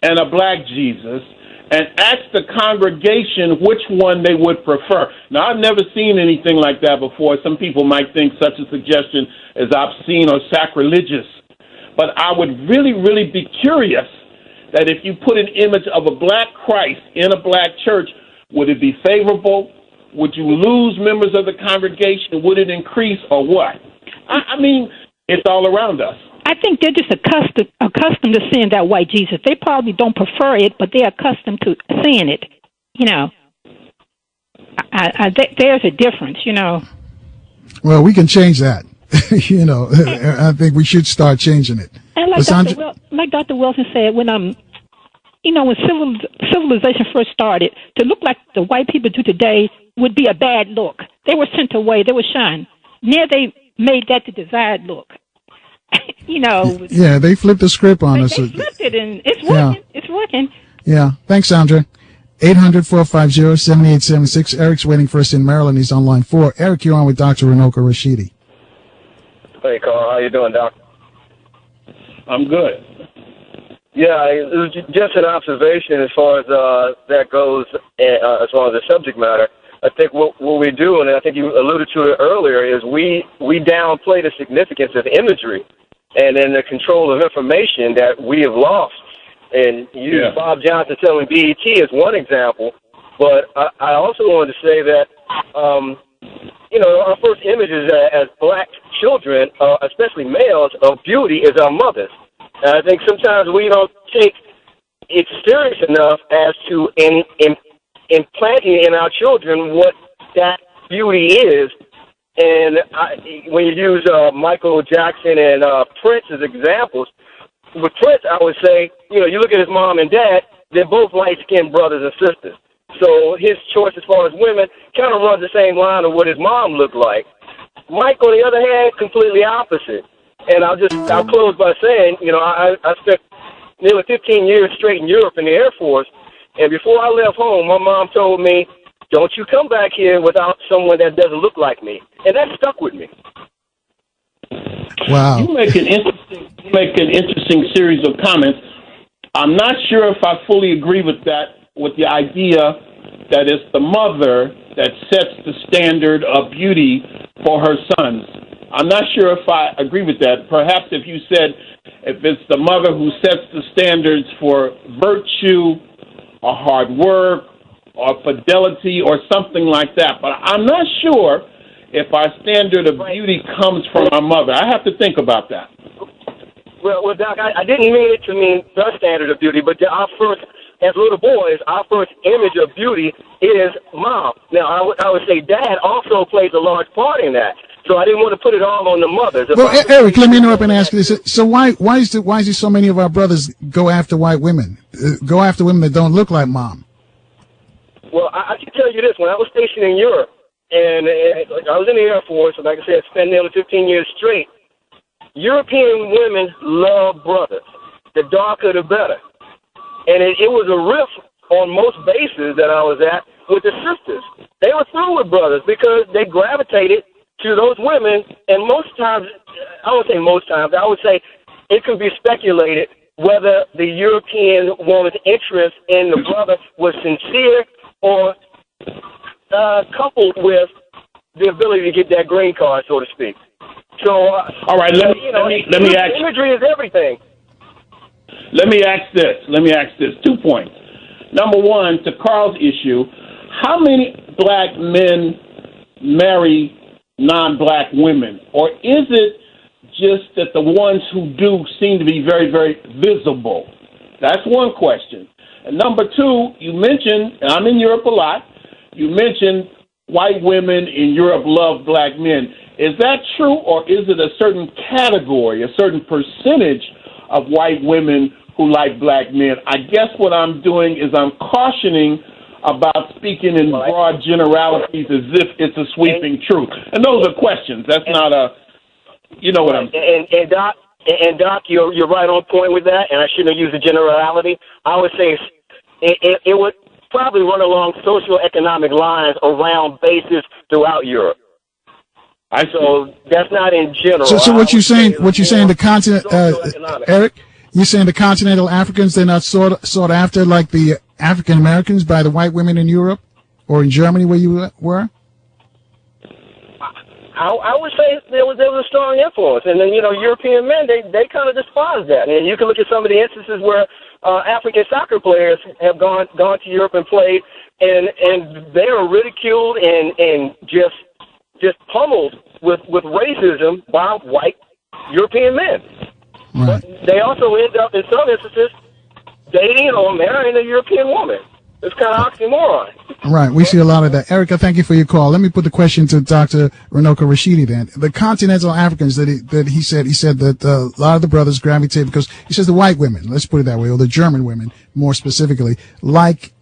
and a black Jesus, and ask the congregation which one they would prefer. Now, I've never seen anything like that before. Some people might think such a suggestion is obscene or sacrilegious. But I would really, really be curious that if you put an image of a black Christ in a black church, would it be favorable? Would you lose members of the congregation? Would it increase or what? I mean, it's all around us. I think they're just accustomed to seeing that white Jesus. They probably don't prefer it, but they're accustomed to seeing it. There's a difference. Well, we can change that. I think we should start changing it. And like Dr. Wilson said, when civilization first started, to look like the white people do today would be a bad look. They were sent away. They were shunned. Now they made that the desired look. Yeah, they flipped the script on us. They flipped it, and it's working. Yeah. It's working. Yeah. Thanks, Sandra. 800-450-7876. Eric's waiting for us in Maryland. He's on line 4. Eric, you're on with Dr. Runoko Rashidi. Hey, Carl. How you doing, Doc? I'm good. Yeah, it was just an observation as far as that goes, as far as the subject matter. I think what we do, and I think you alluded to it earlier, is we downplay the significance of imagery and then the control of information that we have lost. And you, Bob Johnson telling BET is one example, but I also wanted to say that, our first images as black children, especially males, of beauty is our mothers. And I think sometimes we don't take it serious enough as to implanting in our children what that beauty is. And when you use Michael Jackson and Prince as examples, with Prince, I would say, you look at his mom and dad, they're both light-skinned brothers and sisters. So his choice as far as women kind of runs the same line of what his mom looked like. Mike, on the other hand, completely opposite. And I'll close by saying, I spent nearly 15 years straight in Europe in the Air Force. And before I left home, my mom told me, don't you come back here without someone that doesn't look like me. And that stuck with me. Wow. You make an interesting series of comments. I'm not sure if I fully agree with the idea that it's the mother that sets the standard of beauty for her sons. I'm not sure if I agree with that. Perhaps if you said if it's the mother who sets the standards for virtue or hard work or fidelity or something like that. But I'm not sure if our standard of beauty comes from our mother. I have to think about that. Well, Doc, I didn't mean it to mean the standard of beauty, but our first, as little boys, our first image of beauty is mom. Now, I would say dad also plays a large part in that. So I didn't want to put it all on the mothers. Well, Eric, let me interrupt and ask you this. So why is it so many of our brothers go after white women, go after women that don't look like mom? Well, I can tell you this. When I was stationed in Europe, and I was in the Air Force, and like I said, spent nearly 15 years straight, European women love brothers. The darker, the better. And it was a riff on most bases that I was at with the sisters. They were through with brothers because they gravitated to those women, and most times, I would say most times, I would say it could be speculated whether the European woman's interest in the brother was sincere or coupled with the ability to get that green card, so to speak. So, all right, let me ask. Imagery is everything. Let me ask this. 2 points. Number one, to Carl's issue, how many black men marry non-black women? Or is it just that the ones who do seem to be very, very visible? That's one question. And number two, you mentioned, and I'm in Europe a lot, you mentioned white women in Europe love black men. Is that true, or is it a certain category, a certain percentage of white women who like black men. I guess what I'm doing is I'm cautioning about speaking in broad generalities as if it's a sweeping truth. And those are questions. That's not a, you know what I'm saying. And Doc, you're right on point with that, and I shouldn't have used a generality. I would say it would probably run along socioeconomic lines around bases throughout Europe. So that's not in general. So what you saying? What you saying? The continent, Eric? You saying the continental Africans, they're not sought after like the African Americans by the white women in Europe or in Germany where you were? I would say there was a strong influence, and then European men they kind of despise that. And you can look at some of the instances where African soccer players have gone to Europe and played, and they are ridiculed and just pummeled with racism by white European men. Right. But they also end up, in some instances, dating or marrying a European woman. It's kind of oxymoron. Right. We see a lot of that. Erica, thank you for your call. Let me put the question to Dr. Runoko Rashidi then. The continental Africans that he said that a lot of the brothers gravitate because he says the white women, let's put it that way, or the German women more specifically, like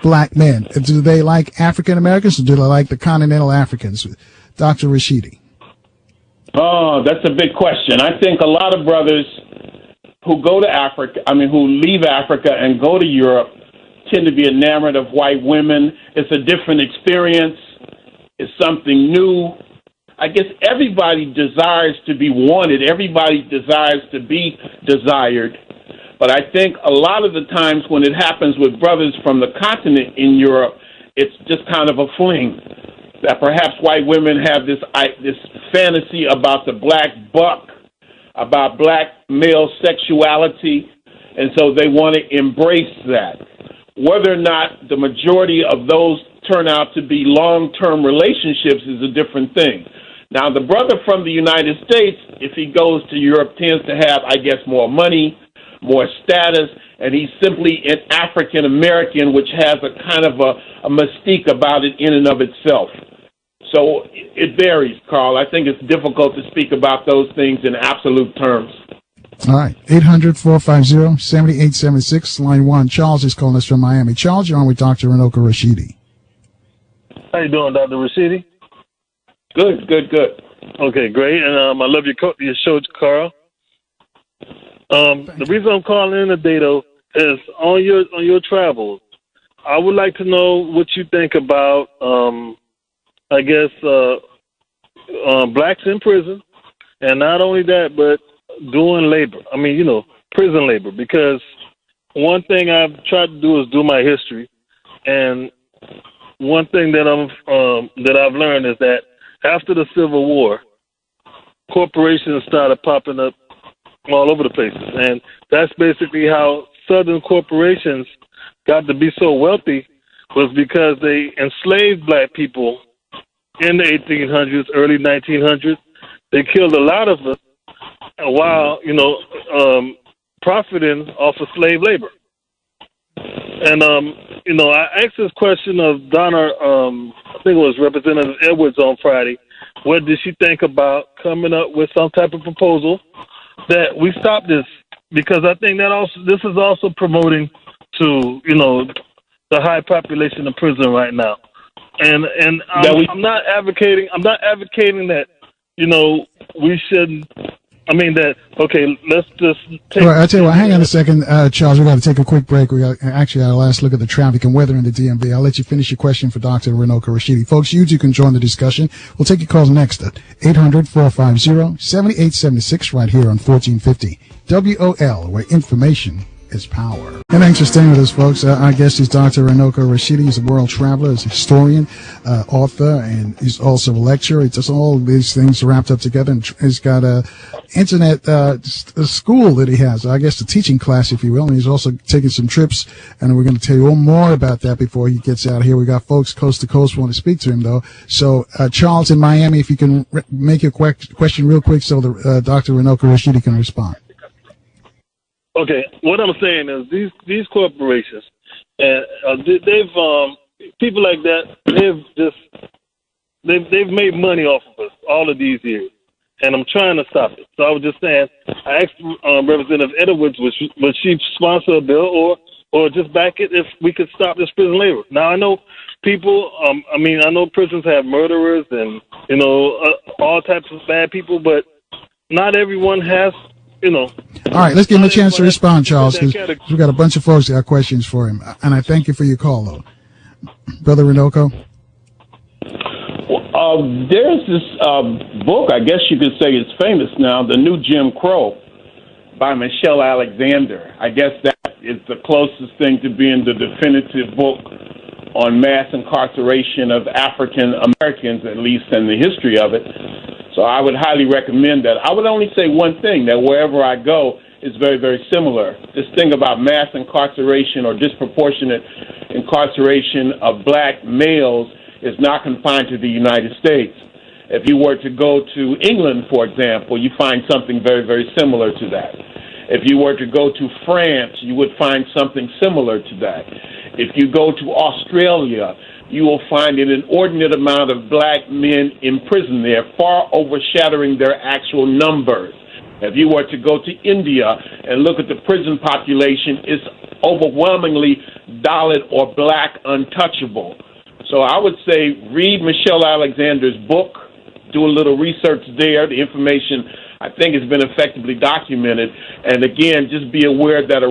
black men. Do they like African Americans or do they like the continental Africans? Dr. Rashidi. Oh, that's a big question. I think a lot of brothers who go to who leave Africa and go to Europe tend to be enamored of white women. It's a different experience. It's something new. I guess everybody desires to be wanted. Everybody desires to be desired. But I think a lot of the times when it happens with brothers from the continent in Europe, it's just kind of a fling. That perhaps white women have this fantasy about the black buck, about black male sexuality, and so they want to embrace that. Whether or not the majority of those turn out to be long-term relationships is a different thing. Now, the brother from the United States, if he goes to Europe, tends to have, I guess, more money, more status, and he's simply an African American, which has a kind of a mystique about it in and of itself. So it varies, Carl. I think it's difficult to speak about those things in absolute terms. All right. 800-450-7876, line 1. Charles is calling us from Miami. Charles, you're on with Dr. Runoko Rashidi. How you doing, Dr. Rashidi? Good. Okay, great. And I love your show, Carl. The reason I'm calling in today, though, is on your travels. I would like to know what you think about, blacks in prison, and not only that, but doing labor. Prison labor. Because one thing I've tried to do is do my history, and one thing that I've learned is that after the Civil War, corporations started popping up all over the places, and that's basically how Southern corporations got to be so wealthy, was because they enslaved black people in the 1800s, early 1900s. They killed a lot of us while, profiting off of slave labor. And, I asked this question of Donna, I think it was Representative Edwards on Friday. What did she think about coming up with some type of proposal that we stop this? Because I think that this is also promoting to, the high population in prison right now. And I'm not advocating that, we shouldn't. Let's just take... Well, I tell you what, hang on a second, Charles. We got to take a quick break. We got our last look at the traffic and weather in the DMV. I'll let you finish your question for Dr. Runoko Rashidi. Folks, you too can join the discussion. We'll take your calls next at 800-450-7876 right here on 1450 WOL, where information is power. And thanks for staying with us, folks. Our guest is Dr. Runoko Rashidi. He's a world traveler, he's a historian, author, and he's also a lecturer. He does all these things wrapped up together, and he's got a internet a school that he has, I guess a teaching class, if you will, and he's also taking some trips, and we're going to tell you more about that before he gets out here. We got folks coast to coast want to speak to him, though. So, Charles in Miami, if you can make your question real quick so the Dr. Runoko Rashidi can respond. Okay, what I'm saying is these corporations, they've people like that, they've made money off of us all of these years, and I'm trying to stop it. So I was just saying, I asked Representative Edwards, would she sponsor a bill or just back it if we could stop this prison labor? Now, I know people, I know prisons have murderers and, all types of bad people, but not everyone has, All right, let's give him a chance to respond, Charles, because we've got a bunch of folks that got questions for him. And I thank you for your call, though. Brother Runoko? There's this book, I guess you could say it's famous now, The New Jim Crow by Michelle Alexander. I guess that is the closest thing to being the definitive book on mass incarceration of African Americans, at least in the history of it. So I would highly recommend that. I would only say one thing, that wherever I go is very, very similar. This thing about mass incarceration or disproportionate incarceration of black males is not confined to the United States. If you were to go to England, for example, you find something very, very similar to that. If you were to go to France, you would find something similar to that. If you go to Australia, you will find an inordinate amount of black men in prison there, far overshadowing their actual numbers. If you were to go to India and look at the prison population, it's overwhelmingly Dalit or black untouchable. So I would say read Michelle Alexander's book, do a little research there. The information, I think, has been effectively documented. And again, just be aware that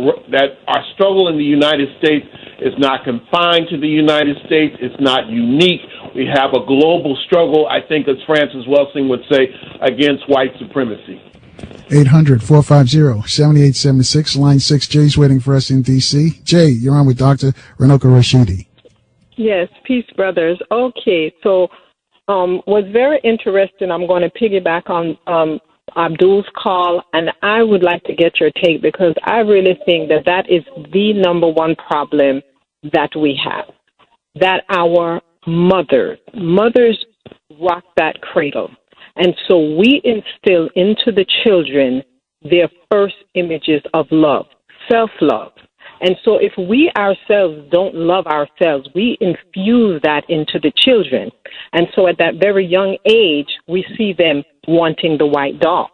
our struggle in the United States is not confined to the United States. It's not unique. We have a global struggle, I think, as Francis Welsing would say, against white supremacy. 800-450-7876. Line 6, Jay's waiting for us in D.C. Jay, you're on with Dr. Runoko Rashidi. Yes, peace, brothers. Okay, so was very interesting. I'm going to piggyback on Abdul's call, and I would like to get your take because I really think that is the number one problem that we have, that our mothers rock that cradle. And so we instill into the children their first images of love, self-love. And so if we ourselves don't love ourselves, we infuse that into the children. And so at that very young age, we see them wanting the white doll.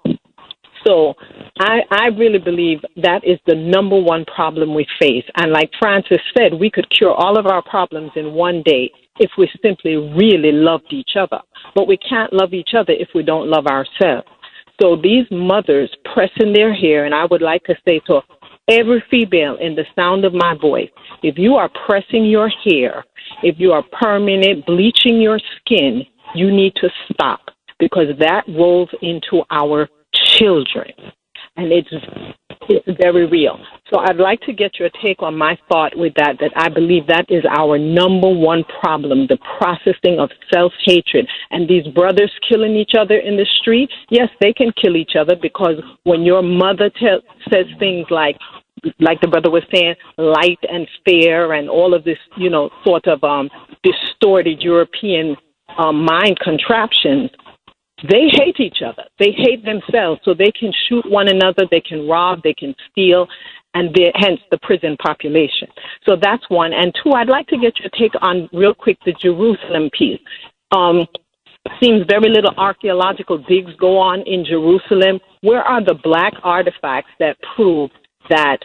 So I really believe that is the number one problem we face. And like Francis said, we could cure all of our problems in one day if we simply really loved each other. But we can't love each other if we don't love ourselves. So these mothers pressing their hair, and I would like to say to every female in the sound of my voice, if you are pressing your hair, if you are permanent bleaching your skin, you need to stop because that rolls into our children. And it's very real. So I'd like to get your take on my thought with that I believe that is our number one problem, the processing of self-hatred. And these brothers killing each other in the street, yes, they can kill each other because when your mother says things like the brother was saying, light and fair and all of this, sort of distorted European mind contraptions, they hate each other. They hate themselves, so they can shoot one another, they can rob, they can steal, and hence the prison population. So that's one. And two, I'd like to get your take on, real quick, the Jerusalem piece. Seems very little archaeological digs go on in Jerusalem. Where are the black artifacts that prove that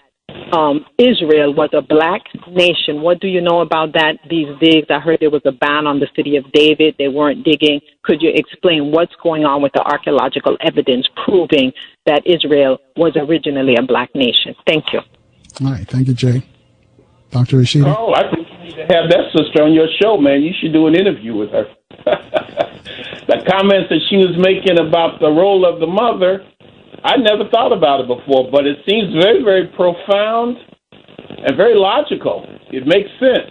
Israel was a black nation? What do you know about that, these digs? I heard there was a ban on the city of David. They weren't digging. Could you explain what's going on with the archaeological evidence proving that Israel was originally a black nation? Thank you. All right. Thank you, Jay. Dr. Rashidi? Oh, I think you need to have that sister on your show, man. You should do an interview with her. The comments that she was making about the role of the mother, I never thought about it before, but it seems very, very profound and very logical. It makes sense.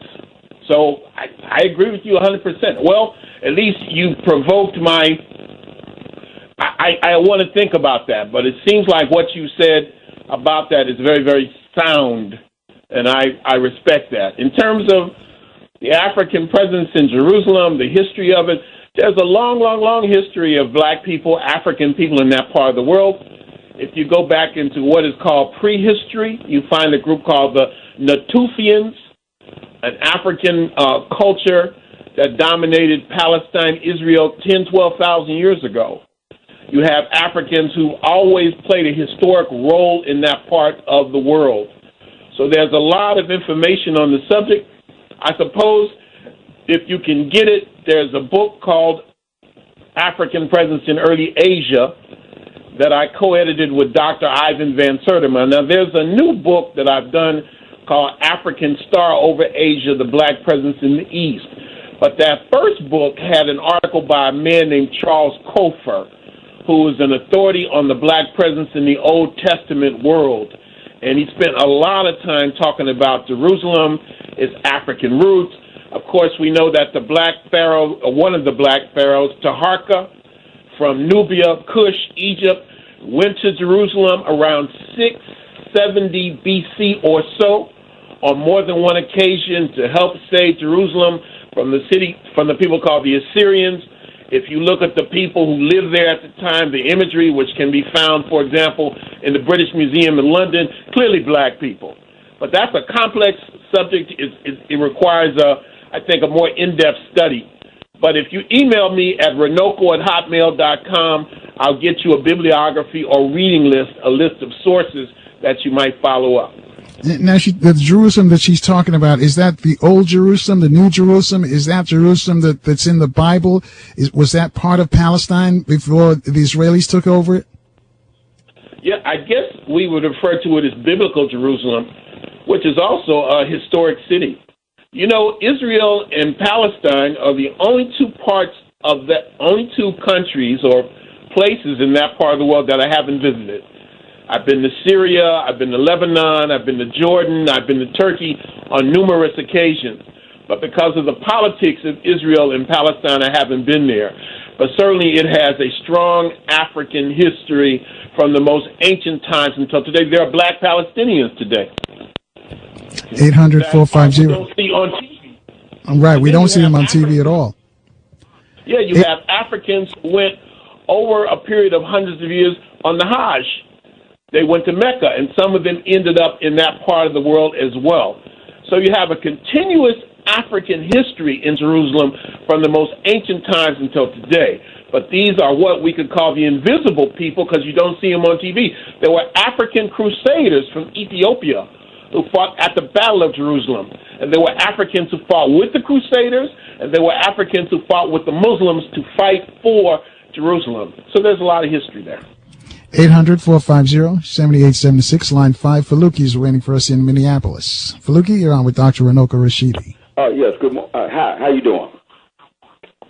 So I agree with you 100%. Well, at least you provoked my... I want to think about that, but it seems like what you said about that is very, very sound, and I respect that. In terms of the African presence in Jerusalem, the history of it, there's a long, long, long history of black people, African people in that part of the world. If you go back into what is called prehistory, you find a group called the Natufians, an African culture that dominated Palestine, Israel 10, 12,000 years ago. You have Africans who always played a historic role in that part of the world. So there's a lot of information on the subject. I suppose if you can get it, there's a book called African Presence in Early Asia that I co-edited with Dr. Ivan Van Sertima. Now, there's a new book that I've done called African Star Over Asia, The Black Presence in the East. But that first book had an article by a man named Charles Kofer, who is an authority on the black presence in the Old Testament world. And he spent a lot of time talking about Jerusalem, its African roots. Of course, we know that the black pharaoh, one of the black pharaohs, Taharka, from Nubia, Cush, Egypt, went to Jerusalem around 670 BC or so on more than one occasion to help save Jerusalem from the people called the Assyrians. If you look at the people who lived there at the time, the imagery, which can be found, for example, in the British Museum in London, clearly black people. But that's a complex subject. It requires, I think, a more in-depth study. But if you email me at runoko@hotmail.com, I'll get you a bibliography or reading list, a list of sources that you might follow up. Now, the Jerusalem that she's talking about, is that the old Jerusalem, the new Jerusalem? Is that Jerusalem that's in the Bible? Was that part of Palestine before the Israelis took over it? Yeah, I guess we would refer to it as biblical Jerusalem, which is also a historic city. You know, Israel and Palestine are the only two countries or places in that part of the world that I haven't visited. I've been to Syria, I've been to Lebanon, I've been to Jordan, I've been to Turkey on numerous occasions. But because of the politics of Israel and Palestine, I haven't been there. But certainly it has a strong African history from the most ancient times until today. There are black Palestinians today. 800-450. Don't see on TV. Right, we don't see them on TV at all. Yeah, you have Africans who went over a period of hundreds of years on the Hajj. They went to Mecca, and some of them ended up in that part of the world as well. So you have a continuous African history in Jerusalem from the most ancient times until today. But these are what we could call the invisible people because you don't see them on TV. There were African crusaders from Ethiopia who fought at the Battle of Jerusalem. And there were Africans who fought with the crusaders, and there were Africans who fought with the Muslims to fight for Jerusalem. So there's a lot of history there. 800-450-7876, line 5. Faluki is waiting for us in Minneapolis. Faluki, you're on with Dr. Runoko Rashidi. Yes, good morning. Hi, how you doing?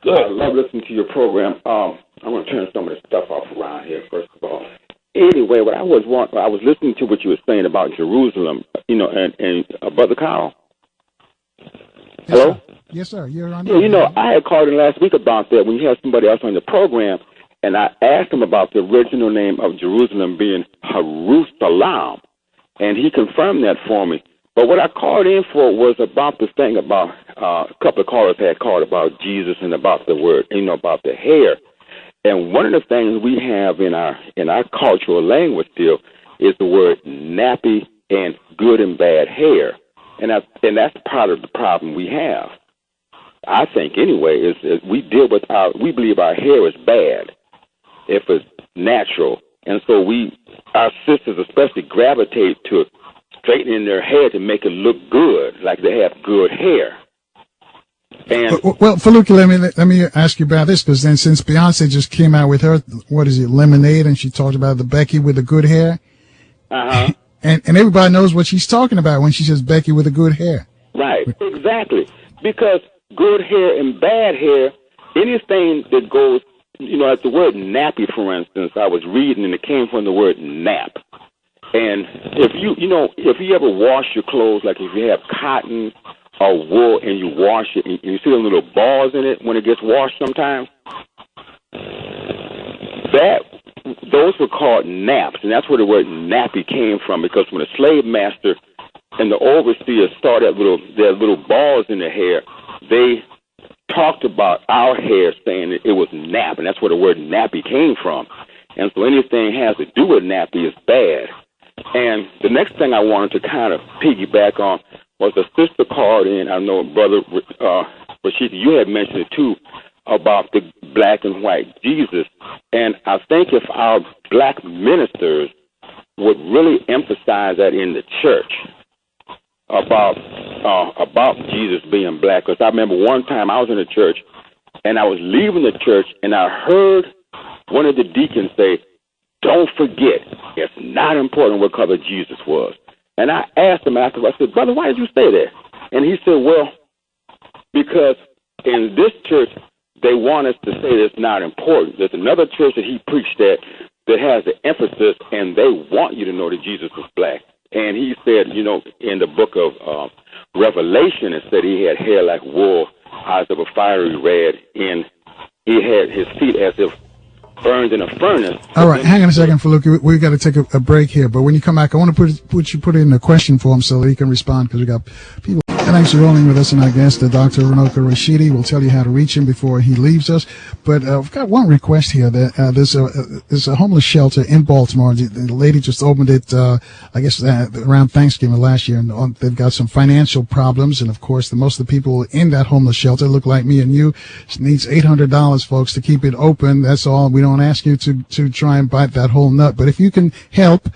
Good. I love listening to your program. I'm going to turn some of this stuff off around here, first of all. Anyway, I was listening to what you were saying about Jerusalem, and Brother Kyle. Hello? Yes, sir. You're on. Yeah, I had called in last week about that when you had somebody else on the program, and I asked him about the original name of Jerusalem being Jerusalem, and he confirmed that for me. But what I called in for was about this thing about a couple of callers had called about Jesus and about the word, about the hair. And one of the things we have in our cultural language still is the word nappy and good and bad hair, and that's part of the problem we have. I think anyway is we believe our hair is bad if it's natural, and so our sisters especially gravitate to straightening their hair to make it look good, like they have good hair. And well, Faluki, let me ask you about this, because then since Beyonce just came out with her, Lemonade, and she talked about the Becky with the good hair. Uh-huh. And everybody knows what she's talking about when she says Becky with the good hair. Right, exactly. Because good hair and bad hair, anything that goes, like the word nappy, for instance, I was reading and it came from the word nap. And if you ever wash your clothes, like if you have cotton or wool and you wash it and you see the little balls in it when it gets washed sometimes, those were called naps, and that's where the word nappy came from, because when the slave master and the overseer saw their little balls in their hair, they talked about our hair saying that it was nap, and that's where the word nappy came from. And so anything has to do with nappy is bad. And the next thing I wanted to kind of piggyback on was a sister called in. I know Brother Rashidi, you had mentioned it too, about the black and white Jesus. And I think if our black ministers would really emphasize that in the church about Jesus being black, because I remember one time I was in a church and I was leaving the church and I heard one of the deacons say, "Don't forget, it's not important what color Jesus was." And I asked him afterwards, I said, "Brother, why did you say that?" And he said, "Well, because in this church, they want us to say that it's not important. There's another church that he preached at that has the emphasis, and they want you to know that Jesus was black." And he said, in the book of Revelation, it said he had hair like wool, eyes of a fiery red, and he had his feet as if burned in a furnace. All right, hang on a second, Faluki. We've got to take a break here. But when you come back, I want to put in a question for him so that he can respond, because we got people. Thanks for rolling with us, and our guest, Dr. Runoko Rashidi. We'll tell you how to reach him before he leaves us. But we've got one request here. That there's a homeless shelter in Baltimore. The lady just opened it, I guess, around Thanksgiving last year, and they've got some financial problems. And of course, most of the people in that homeless shelter look like me and you. It needs $800, folks, to keep it open. That's all. We don't ask you to try and bite that whole nut. But if you can help,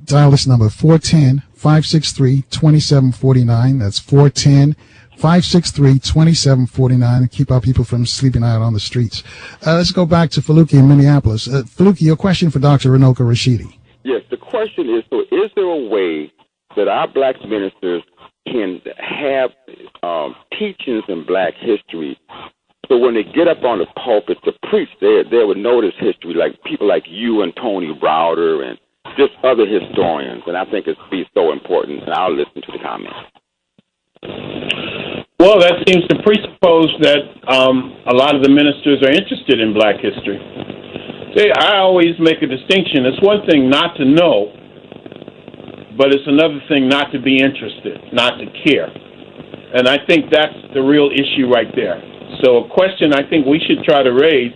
dial this number, 410-563-2749. That's 410-563-2749, and keep our people from sleeping out on the streets. Let's go back to Faluki in Minneapolis. Faluki, your question for Dr. Runoko Rashidi. Yes, the question is, so is there a way that our black ministers can have teachings in black history, so when they get up on the pulpit to preach, they would notice history, like people like you and Tony Browder and just other historians, and I think it's be so important, and I'll listen to the comments. Well, that seems to presuppose that a lot of the ministers are interested in black history. See, I always make a distinction. It's one thing not to know, but it's another thing not to be interested, not to care. And I think that's the real issue right there. So a question I think we should try to raise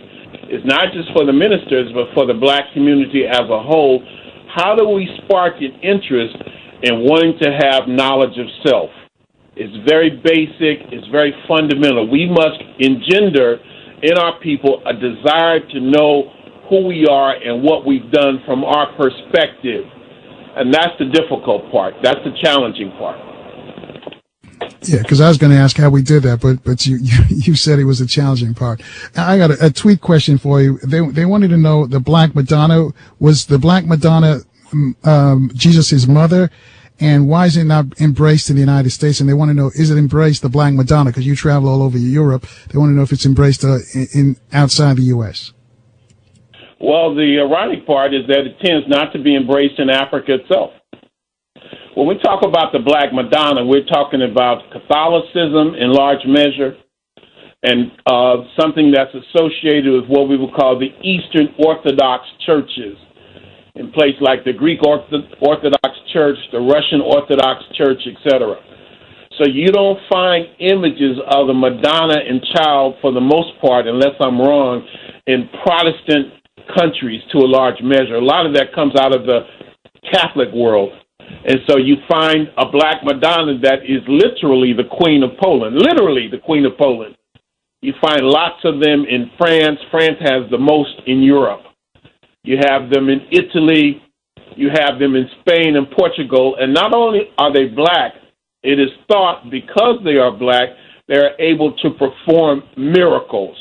is not just for the ministers, but for the black community as a whole. How do we spark an interest in wanting to have knowledge of self? It's very basic. It's very fundamental. We must engender in our people a desire to know who we are and what we've done from our perspective. And that's the difficult part. That's the challenging part. Yeah, because I was going to ask how we did that, but you said it was a challenging part. I got a tweet question for you. They wanted to know, the Black Madonna, was the Black Madonna Jesus' mother, and why is it not embraced in the United States? And they want to know, is it embraced, the Black Madonna? Because you travel all over Europe. They want to know if it's embraced in outside the U.S. Well, the ironic part is that it tends not to be embraced in Africa itself. When we talk about the Black Madonna, we're talking about Catholicism in large measure, and something that's associated with what we would call the Eastern Orthodox churches, in places like the Greek Orthodox Church, the Russian Orthodox Church, etc. So you don't find images of the Madonna and Child, for the most part, unless I'm wrong, in Protestant countries to a large measure. A lot of that comes out of the Catholic world. And so you find a Black Madonna that is literally the Queen of Poland, literally the Queen of Poland. You find lots of them in France. France has the most in Europe. You have them in Italy. You have them in Spain and Portugal. And not only are they black, it is thought because they are black, they're able to perform miracles.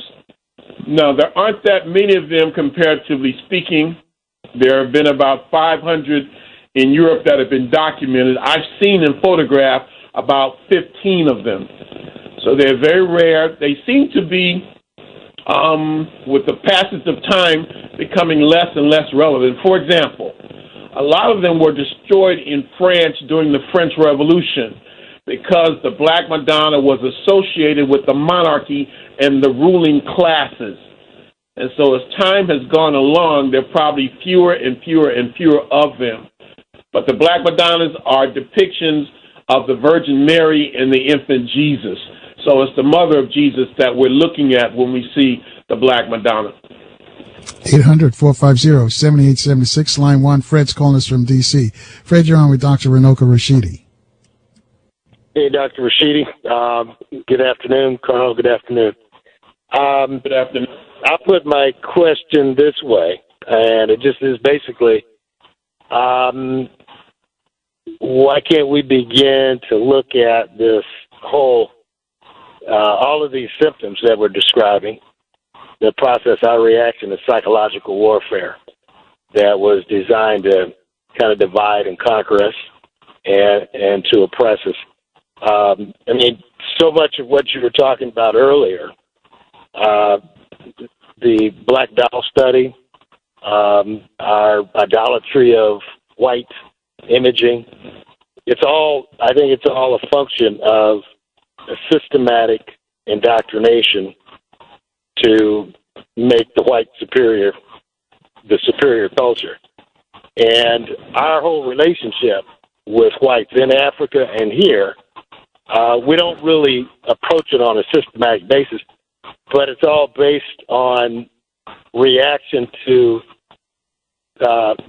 Now, there aren't that many of them, comparatively speaking. There have been about 500 in Europe that have been documented. I've seen and photographed about 15 of them. So they're very rare. They seem to be, with the passage of time, becoming less and less relevant. For example, a lot of them were destroyed in France during the French Revolution because the Black Madonna was associated with the monarchy and the ruling classes. And so as time has gone along, there are probably fewer and fewer and fewer of them. But the Black Madonnas are depictions of the Virgin Mary and the infant Jesus. So it's the mother of Jesus that we're looking at when we see the Black Madonna. 800-450-7876, line 1. Fred's calling us from D.C. Fred, you're on with Dr. Runoko Rashidi. Hey, Dr. Rashidi. Good afternoon. Carl, good afternoon. Good afternoon. I put my question this way, and it just is basically, why can't we begin to look at this whole, all of these symptoms that we're describing, the process, our reaction to psychological warfare that was designed to kind of divide and conquer us and to oppress us. I mean, so much of what you were talking about earlier, the Black Doll study, our idolatry of white imaging, I think it's all a function of a systematic indoctrination to make the white the superior culture. And our whole relationship with whites in Africa and here, we don't really approach it on a systematic basis, but it's all based on reaction to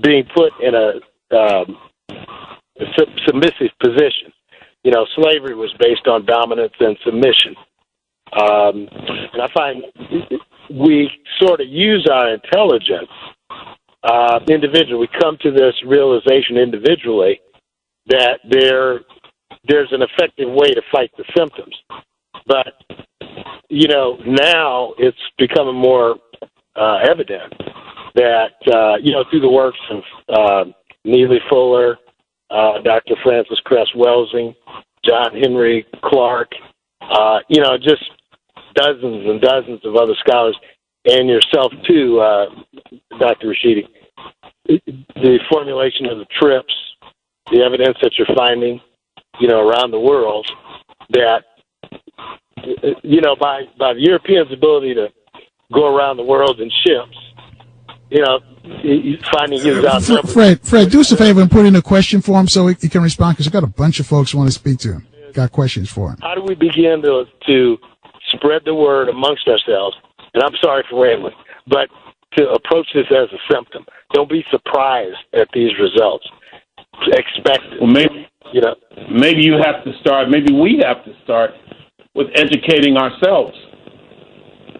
being put in a submissive position. You know, slavery was based on dominance and submission. And I find we sort of use our intelligence individually. We come to this realization individually that there's an effective way to fight the symptoms. But, you know, now it's becoming more evident that, you know, through the works of Neely Fuller, Dr. Francis Cress Welsing, John Henry Clark, you know, just dozens and dozens of other scholars, and yourself too, Dr. Rashidi, the formulation of the TRIPS, the evidence that you're finding, you know, around the world, that, you know, by the Europeans' ability to go around the world in ships, you know, finding his outnumbered. Fred, do us a favor and put in a question for him so he can respond, because I've got a bunch of folks who want to speak to him. Got questions for him. How do we begin to spread the word amongst ourselves? And I'm sorry for rambling, but to approach this as a symptom. Don't be surprised at these results. Expect it. Well, maybe, you know, maybe you have to start, maybe we have to start with educating ourselves.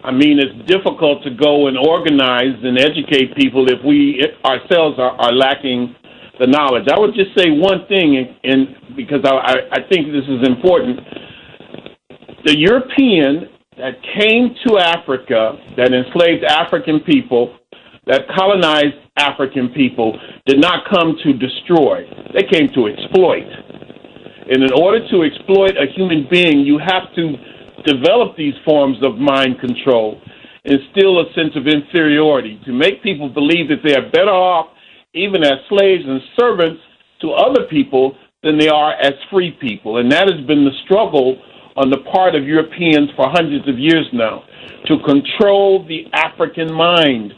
I mean, it's difficult to go and organize and educate people if we ourselves are lacking the knowledge. I would just say one thing, and because I think this is important. The European that came to Africa, that enslaved African people, that colonized African people, did not come to destroy. They came to exploit. And in order to exploit a human being, you have to develop these forms of mind control, instill a sense of inferiority, to make people believe that they are better off even as slaves and servants to other people than they are as free people. And that has been the struggle on the part of Europeans for hundreds of years now, to control the African mind.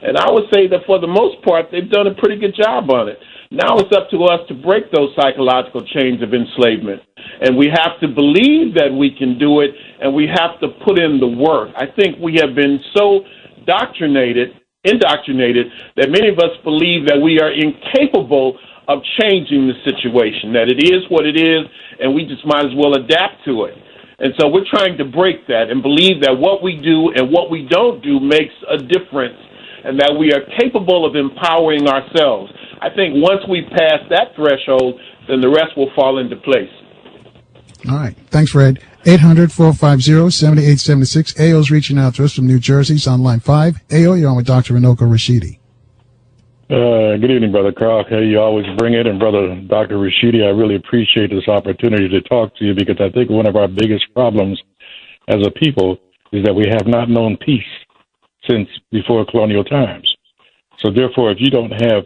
And I would say that for the most part, they've done a pretty good job on it. Now it's up to us to break those psychological chains of enslavement. And we have to believe that we can do it, and we have to put in the work. I think we have been so indoctrinated, that many of us believe that we are incapable of changing the situation, that it is what it is, and we just might as well adapt to it. And so we're trying to break that and believe that what we do and what we don't do makes a difference, and that we are capable of empowering ourselves. I think once we pass that threshold, then the rest will fall into place. All right. Thanks, Fred. 800-450-7876. AO's reaching out to us from New Jersey. He's on line 5. AO, you're on with Dr. Runoko Rashidi. Good evening, Brother Carl. Hey, you always bring it. And Brother Dr. Rashidi, I really appreciate this opportunity to talk to you, because I think one of our biggest problems as a people is that we have not known peace since before colonial times. So therefore, if you don't have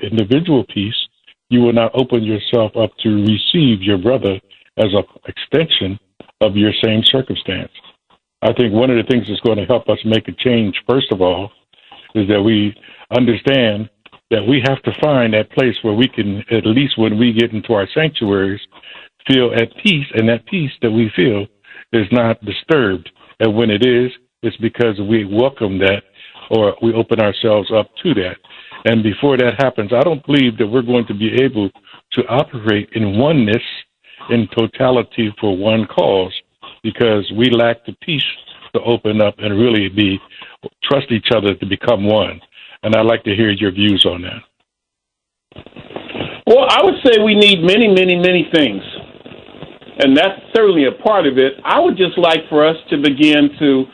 individual peace, you will not open yourself up to receive your brother as an extension of your same circumstance. I think one of the things that's going to help us make a change, first of all, is that we understand that we have to find that place where we can, at least when we get into our sanctuaries, feel at peace, and that peace that we feel is not disturbed. And when it is, it's because we welcome that, or we open ourselves up to that. And before that happens, I don't believe that we're going to be able to operate in oneness, in totality for one cause, because we lack the peace to open up and really trust each other to become one. And I'd like to hear your views on that. Well, I would say we need many, many, many things. And that's certainly a part of it. I would just like for us to begin to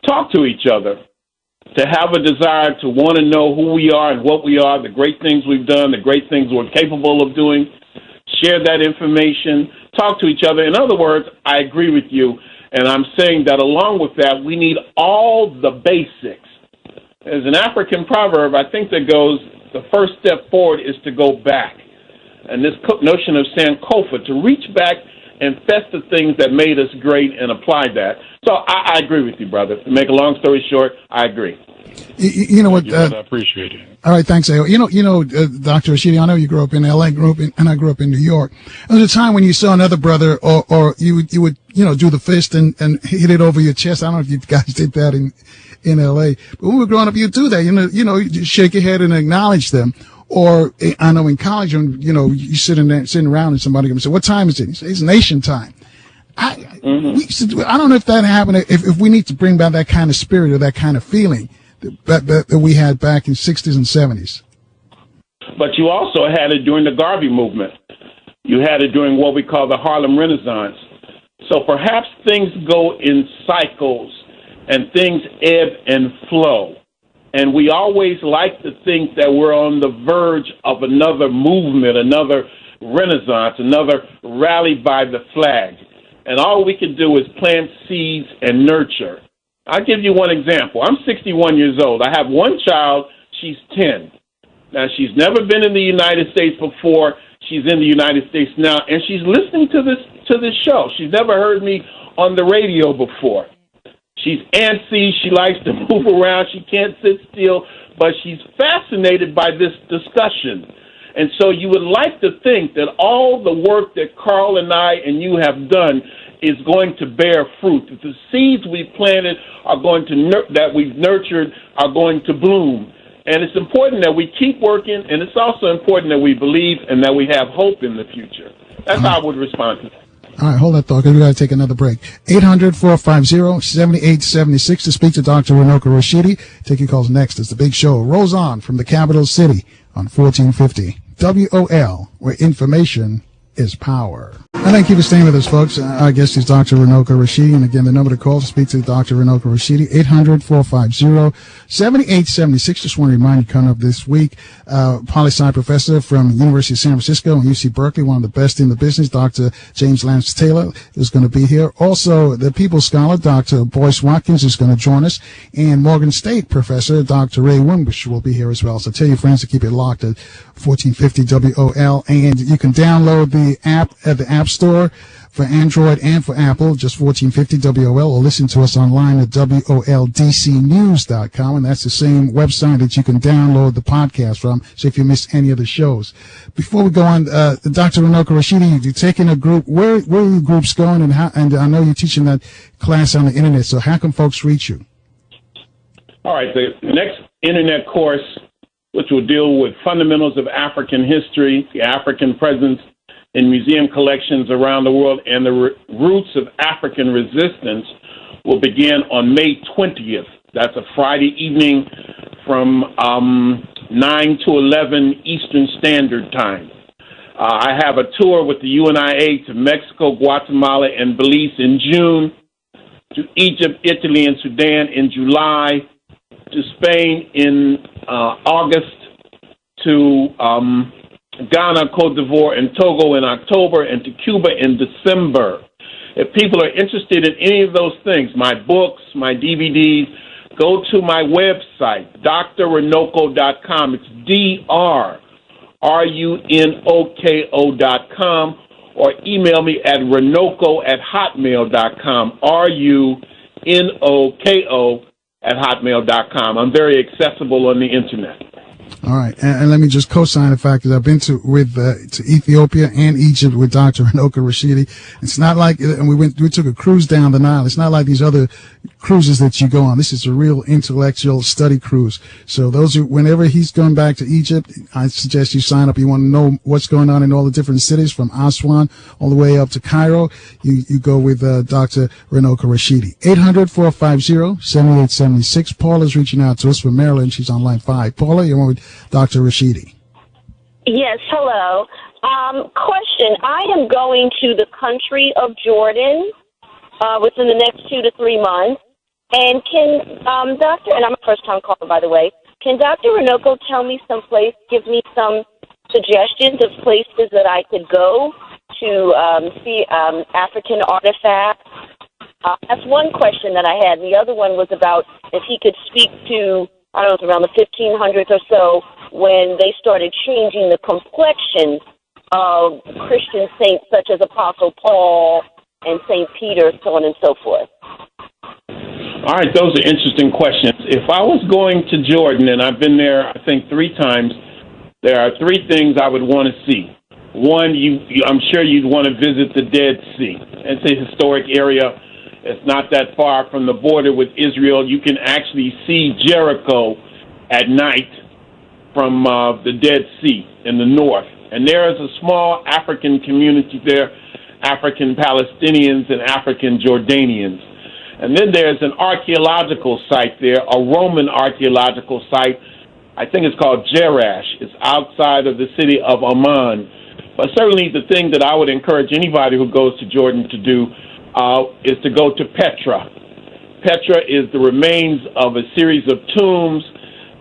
talk to each other, to have a desire to want to know who we are and what we are, the great things we've done, the great things we're capable of doing, share that information, talk to each other. In other words, I agree with you, and I'm saying that along with that, we need all the basics. There's an African proverb, I think, that goes, the first step forward is to go back. And this notion of Sankofa, to reach back and fetch the things that made us great and apply that. So I agree with you, brother. To make a long story short, I agree. You know what? I appreciate it. All right, thanks, Ayo. Dr. Rashidi, I know you grew up in L.A., and I grew up in New York. There was a time when you saw another brother, or you would do the fist and hit it over your chest. I don't know if you guys did that in L.A., but when we were growing up, you'd do that. You shake your head and acknowledge them. Or I know in college, you sitting around and somebody would say, "What time is it?" You say, "It's nation time." I don't know if that happened. If we need to bring back that kind of spirit or that kind of feeling that we had back in 60s and 70s. But you also had it during the Garvey movement. You had it during what we call the Harlem Renaissance. So perhaps things go in cycles and things ebb and flow. And we always like to think that we're on the verge of another movement, another renaissance, another rally by the flag. And all we can do is plant seeds and nurture. I'll give you one example. I'm 61 years old. I have one child. She's 10. Now, she's never been in the United States before. She's in the United States now, and she's listening to this show. She's never heard me on the radio before. She's antsy. She likes to move around. She can't sit still, but she's fascinated by this discussion. And so you would like to think that all the work that Carl and I and you have done is going to bear fruit, that the seeds we've planted are going to that we've nurtured are going to bloom. And it's important that we keep working, and it's also important that we believe and that we have hope in the future. That's how I would respond to that. All right, hold that thought, because we got to take another break. 800-450-7876 to speak to Dr. Runoko Rashidi. Take your calls next as the big show rolls on from the capital city on 1450 WOL, where information is power. And thank you for staying with us, folks. Our guest is Dr. Runoko Rashidi. And again, the number to call to speak to Dr. Runoko Rashidi, 800-450-7876. Just want to remind you, coming up this week, poli-sci professor from University of San Francisco and UC Berkeley, one of the best in the business, Dr. James Lance Taylor is going to be here. Also, the People's Scholar, Dr. Boyce Watkins, is going to join us. And Morgan State professor, Dr. Ray Wimbush, will be here as well. So tell your friends to keep it locked at 1450 WOL. And you can download the app at the App Store for Android and for Apple, just 1450 WOL, or listen to us online at WOLDCnews.com, and that's the same website that you can download the podcast from, so if you miss any of the shows. Before we go on, Dr. Runoko Rashidi, you're taking a group, where are your groups going, and I know you're teaching that class on the internet, so how can folks reach you? All right, the next internet course, which will deal with fundamentals of African history, the African presence in museum collections around the world, and the roots of African resistance, will begin on May 20th. That's a Friday evening from 9 to 11 Eastern Standard Time. I have a tour with the UNIA to Mexico, Guatemala, and Belize in June, to Egypt, Italy, and Sudan in July, to Spain in August, to Ghana, Cote d'Ivoire, and Togo in October, and to Cuba in December. If people are interested in any of those things, my books, my DVDs, go to my website, drrunoko.com. It's drrunoko.com, or email me at runoko@hotmail.com, runoko@hotmail.com. I'm very accessible on the internet. All right, and let me just co-sign the fact that I've been to Ethiopia and Egypt with Dr. Runoko Rashidi. It's not like, and we took a cruise down the Nile. It's not like these other cruises that you go on. This is a real intellectual study cruise. So whenever he's going back to Egypt, I suggest you sign up. You want to know what's going on in all the different cities from Aswan all the way up to Cairo. You go with Dr. Runoko Rashidi. 800-450-7876. Paula's reaching out to us from Maryland. She's on line 5. Paula, you're on with Dr. Rashidi. Yes, hello. Question. I am going to the country of Jordan within the next 2 to 3 months. And can Doctor, and I'm a first-time caller, by the way, can Dr. Runoko tell me give me some suggestions of places that I could go to see African artifacts? That's one question that I had. The other one was about if he could speak to, I don't know, around the 1500s or so, when they started changing the complexion of Christian saints such as Apostle Paul and St. Peter, so on and so forth. All right, those are interesting questions. If I was going to Jordan, and I've been there, I think, 3 times, there are 3 things I would want to see. One, I'm sure you'd want to visit the Dead Sea. It's a historic area. It's not that far from the border with Israel. You can actually see Jericho at night from the Dead Sea in the north. And there is a small African community there, African Palestinians and African Jordanians. And then there's an archaeological site there, a Roman archaeological site. I think it's called Jerash. It's outside of the city of Amman. But certainly the thing that I would encourage anybody who goes to Jordan to do is to go to Petra. Petra is the remains of a series of tombs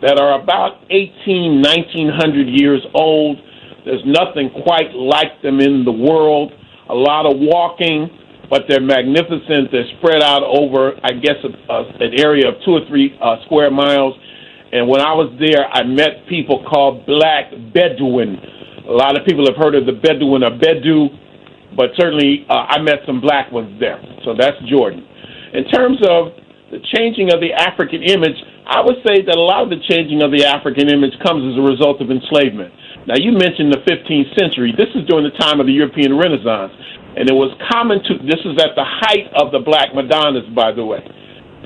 that are about 1900 years old. There's nothing quite like them in the world. A lot of walking, but they're magnificent. They're spread out over, I guess, an area of 2 or 3 square miles. And when I was there, I met people called Black Bedouin. A lot of people have heard of the Bedouin or Bedu, but certainly I met some black ones there. So that's Jordan. In terms of the changing of the African image, I would say that a lot of the changing of the African image comes as a result of enslavement. Now, you mentioned the 15th century. This is during the time of the European Renaissance. And it was common this is at the height of the Black Madonnas, by the way.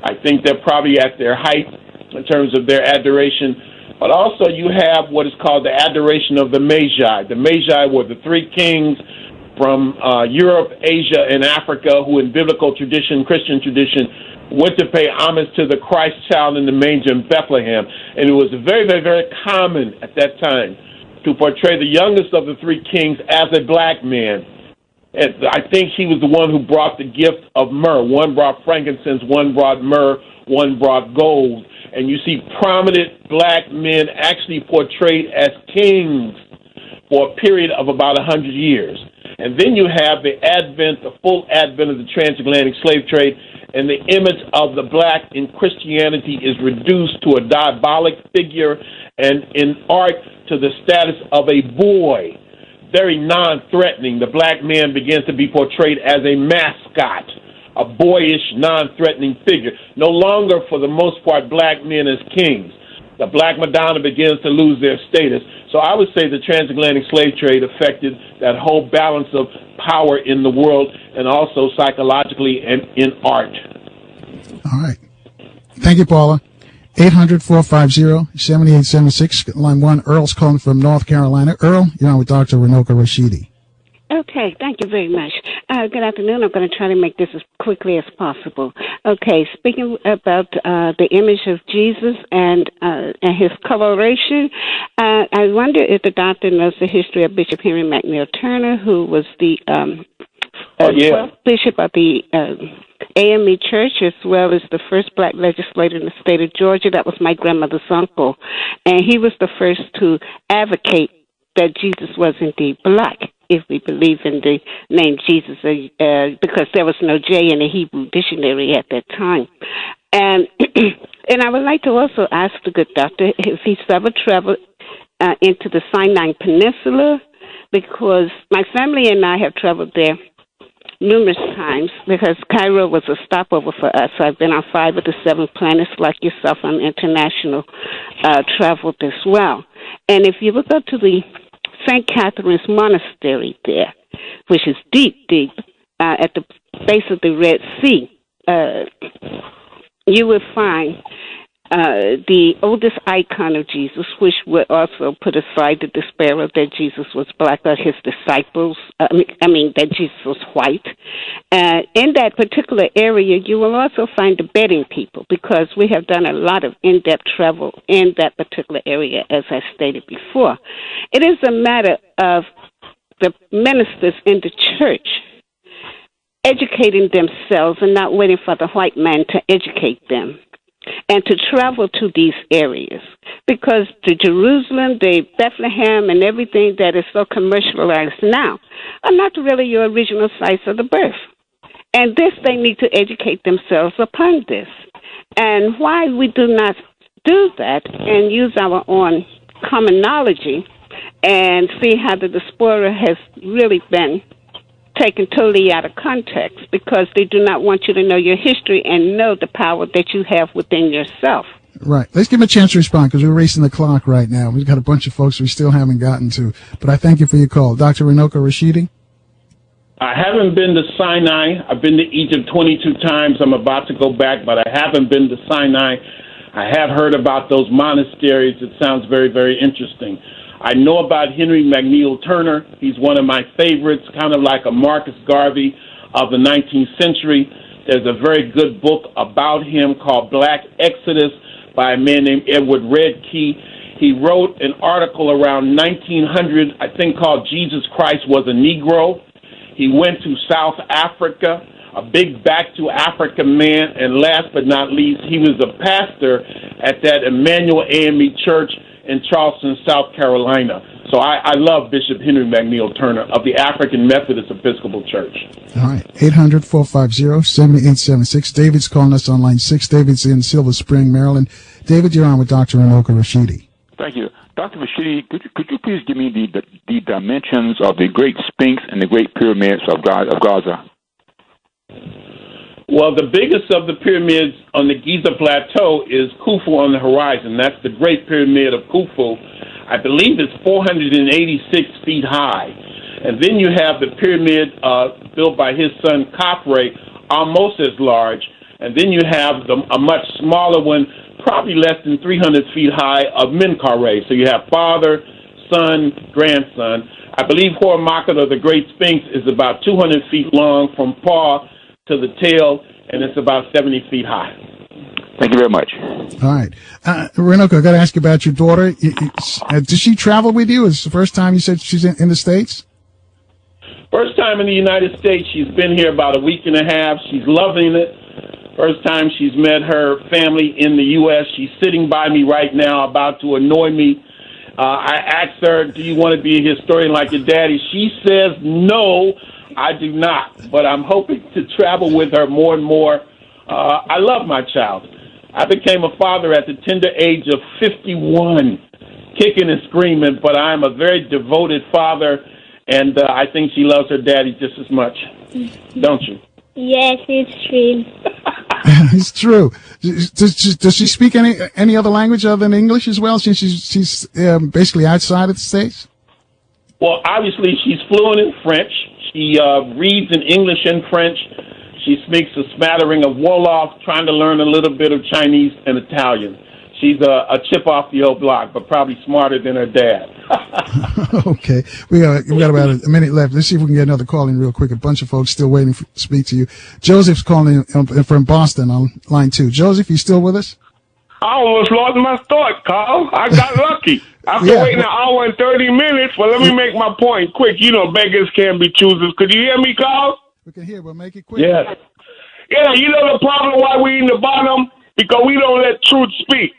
I think they're probably at their height in terms of their adoration. But also you have what is called the adoration of the Magi. The Magi were the 3 kings from Europe, Asia, and Africa who in biblical tradition, Christian tradition, went to pay homage to the Christ child in the manger in Bethlehem. And it was very, very, very common at that time to portray the youngest of the 3 kings as a black man. And I think he was the one who brought the gift of myrrh. One brought frankincense, one brought myrrh, one brought gold. And you see prominent black men actually portrayed as kings for a period of about 100 years. And then you have the full advent of the transatlantic slave trade, and the image of the black in Christianity is reduced to a diabolic figure, and in art to the status of a boy, very non-threatening. The black man begins to be portrayed as a mascot, a boyish, non-threatening figure. No longer, for the most part, black men as kings. The Black Madonna begins to lose their status. So I would say the transatlantic slave trade affected that whole balance of power in the world, and also psychologically and in art. All right. Thank you, Paula. 800-450-7876. Line 1, Earl's calling from North Carolina. Earl, you're on with Dr. Runoko Rashidi. Okay, thank you very much. Good afternoon. I'm going to try to make this as quickly as possible. Okay, speaking about the image of Jesus and his coloration, I wonder if the doctor knows the history of Bishop Henry McNeil Turner, who was the bishop of the AME Church, as well as the first black legislator in the state of Georgia. That was my grandmother's uncle. And he was the first to advocate that Jesus was indeed black, if we believe in the name Jesus, because there was no J in the Hebrew dictionary at that time. And and I would like to also ask the good doctor if he's ever traveled into the Sinai Peninsula, because my family and I have traveled there numerous times, because Cairo was a stopover for us. So I've been on 5 of the 7 planets like yourself on international travel as well. And if you look up to the St. Catherine's Monastery there, which is deep, at the base of the Red Sea, you would find the oldest icon of Jesus, which would also put aside the despair that Jesus was black or his disciples, that Jesus was white. In that particular area, you will also find the bedding people, because we have done a lot of in-depth travel in that particular area, as I stated before. It is a matter of the ministers in the church educating themselves and not waiting for the white man to educate them, and to travel to these areas, because the Jerusalem, the Bethlehem, and everything that is so commercialized now are not really your original sites of the birth. And this, they need to educate themselves upon this. And why we do not do that and use our own commonology and see how the diaspora has really been taken totally out of context, because they do not want you to know your history and know the power that you have within yourself. Right. Let's give him a chance to respond, because we're racing the clock right now. We've got a bunch of folks we still haven't gotten to. But I thank you for your call. Dr. Runoko Rashidi? I haven't been to Sinai. I've been to Egypt 22 times. I'm about to go back, but I haven't been to Sinai. I have heard about those monasteries. It sounds very, very interesting. I know about Henry McNeil Turner. He's one of my favorites, kind of like a Marcus Garvey of the 19th century. There's a very good book about him called Black Exodus by a man named Edward Redkey. He wrote an article around 1900, I think, called Jesus Christ Was a Negro. He went to South Africa, a big back to Africa man, and last but not least, he was a pastor at that Emmanuel AME Church in Charleston, South Carolina. So I love Bishop Henry McNeil Turner of the African Methodist Episcopal Church. All right, 800-450-7876. David's calling us on line 6. David's in Silver Spring, Maryland. David, you're on with Dr. Runoko Rashidi. Thank you. Dr. Rashidi, could you please give me the dimensions of the Great Sphinx and the Great Pyramids of Gaza? Well, the biggest of the pyramids on the Giza Plateau is Khufu on the horizon. That's the Great Pyramid of Khufu. I believe it's 486 feet high. And then you have the pyramid built by his son Khafre, almost as large. And then you have a much smaller one, probably less than 300 feet high, of Menkaure. So you have father, son, grandson. I believe Hormaka, or the Great Sphinx, is about 200 feet long from paw to the tail, and it's about 70 feet high. Thank you very much. All right. Runoko, I got to ask you about your daughter. Does she travel with you? Is it the first time you said she's in the States? First time in the United States. She's been here about a week and a half. She's loving it. First time she's met her family in the U.S. She's sitting by me right now, about to annoy me. I asked her, do you want to be a historian like your daddy? She says, no, I do not. But I'm hoping to travel with her more and more. I love my child. I became a father at the tender age of 51, kicking and screaming, but I'm a very devoted father, and I think she loves her daddy just as much. Don't you? Yes, it's true. It's true. Does she speak any other language other than English as well, since she's basically outside of the States? Well, obviously she's fluent in French. She reads in English and French. She speaks a smattering of Wolof, trying to learn a little bit of Chinese and Italian. She's a chip off the old block, but probably smarter than her dad. Okay. We got about a minute left. Let's see if we can get another call in real quick. A bunch of folks still waiting to speak to you. Joseph's calling in from Boston on line 2. Joseph, you still with us? I almost lost my thought, Carl. I got lucky. After waiting an hour and 30 minutes, well, let me make my point quick. You know, beggars can be choosers. Could you hear me, Carl? We can hear, but make it quick. Yes. Yeah, you know the problem why we in the bottom? Because we don't let truth speak.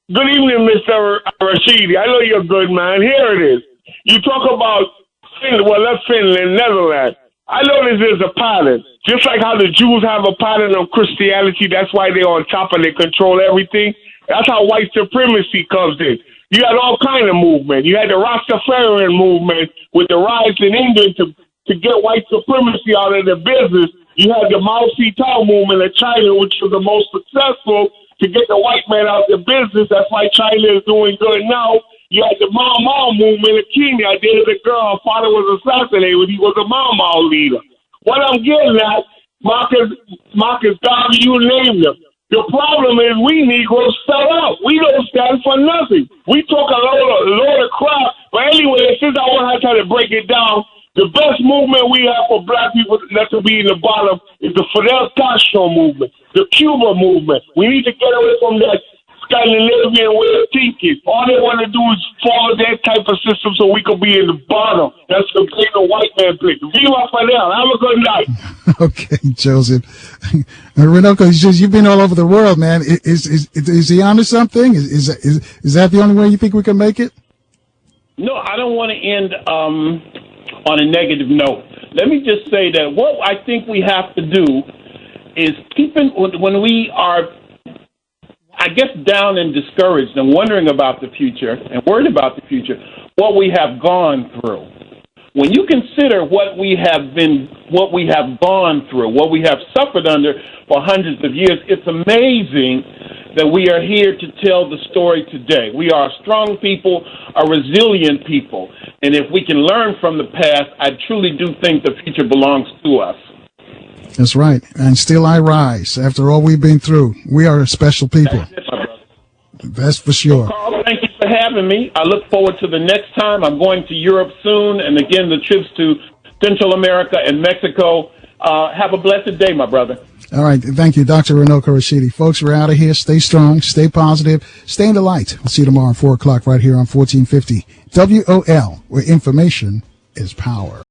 Good evening, Mr. Rashidi. I know you're a good man. Here it is. You talk about Finland. Well, that's Finland, Netherlands. I notice there's a pattern. Just like how the Jews have a pattern of Christianity, that's why they're on top and they control everything. That's how white supremacy comes in. You had all kind of movement. You had the Rastafarian movement with the riots in England to get white supremacy out of the business. You had the Mao Zedong movement in China, which was the most successful to get the white man out of the business. That's why China is doing good now. You had the Mao Mao movement in Kenya. I dated a girl. Her father was assassinated. He was a Mao Mao leader. What I'm getting at, Marcus Garvey, you name them. The problem is we Negroes fell out. We don't stand for nothing. We talk a load of crap. But anyway, since I want to try to break it down, the best movement we have for black people not to be in the bottom is the Fidel Castro movement, the Cuba movement. We need to get away from that Scandinavian way of thinking. All they want to do is follow that type of system so we can be in the bottom. That's the play the white man play. Viva Fidel. Have a good night. Okay, Joseph. Runoko, you've been all over the world, man. Is he onto something? Is that the only way you think we can make it? No, I don't want to end on a negative note. Let me just say that what I think we have to do is when we are, I guess, down and discouraged and wondering about the future and worried about the future, what we have gone through. When you consider what we have gone through, what we have suffered under for hundreds of years, it's amazing that we are here to tell the story today. We are a strong people, a resilient people, and if we can learn from the past, I truly do think the future belongs to us. That's right. And still I rise. After all we've been through, we are a special people. That's for sure. So, Carl, thank you for having me. I look forward to the next time. I'm going to Europe soon, and again, the trips to Central America and Mexico. Have a blessed day, my brother. All right. Thank you, Dr. Runoko Rashidi. Folks, we're out of here. Stay strong, stay positive, stay in the light. We'll see you tomorrow at 4 o'clock right here on 1450 WOL, where information is power.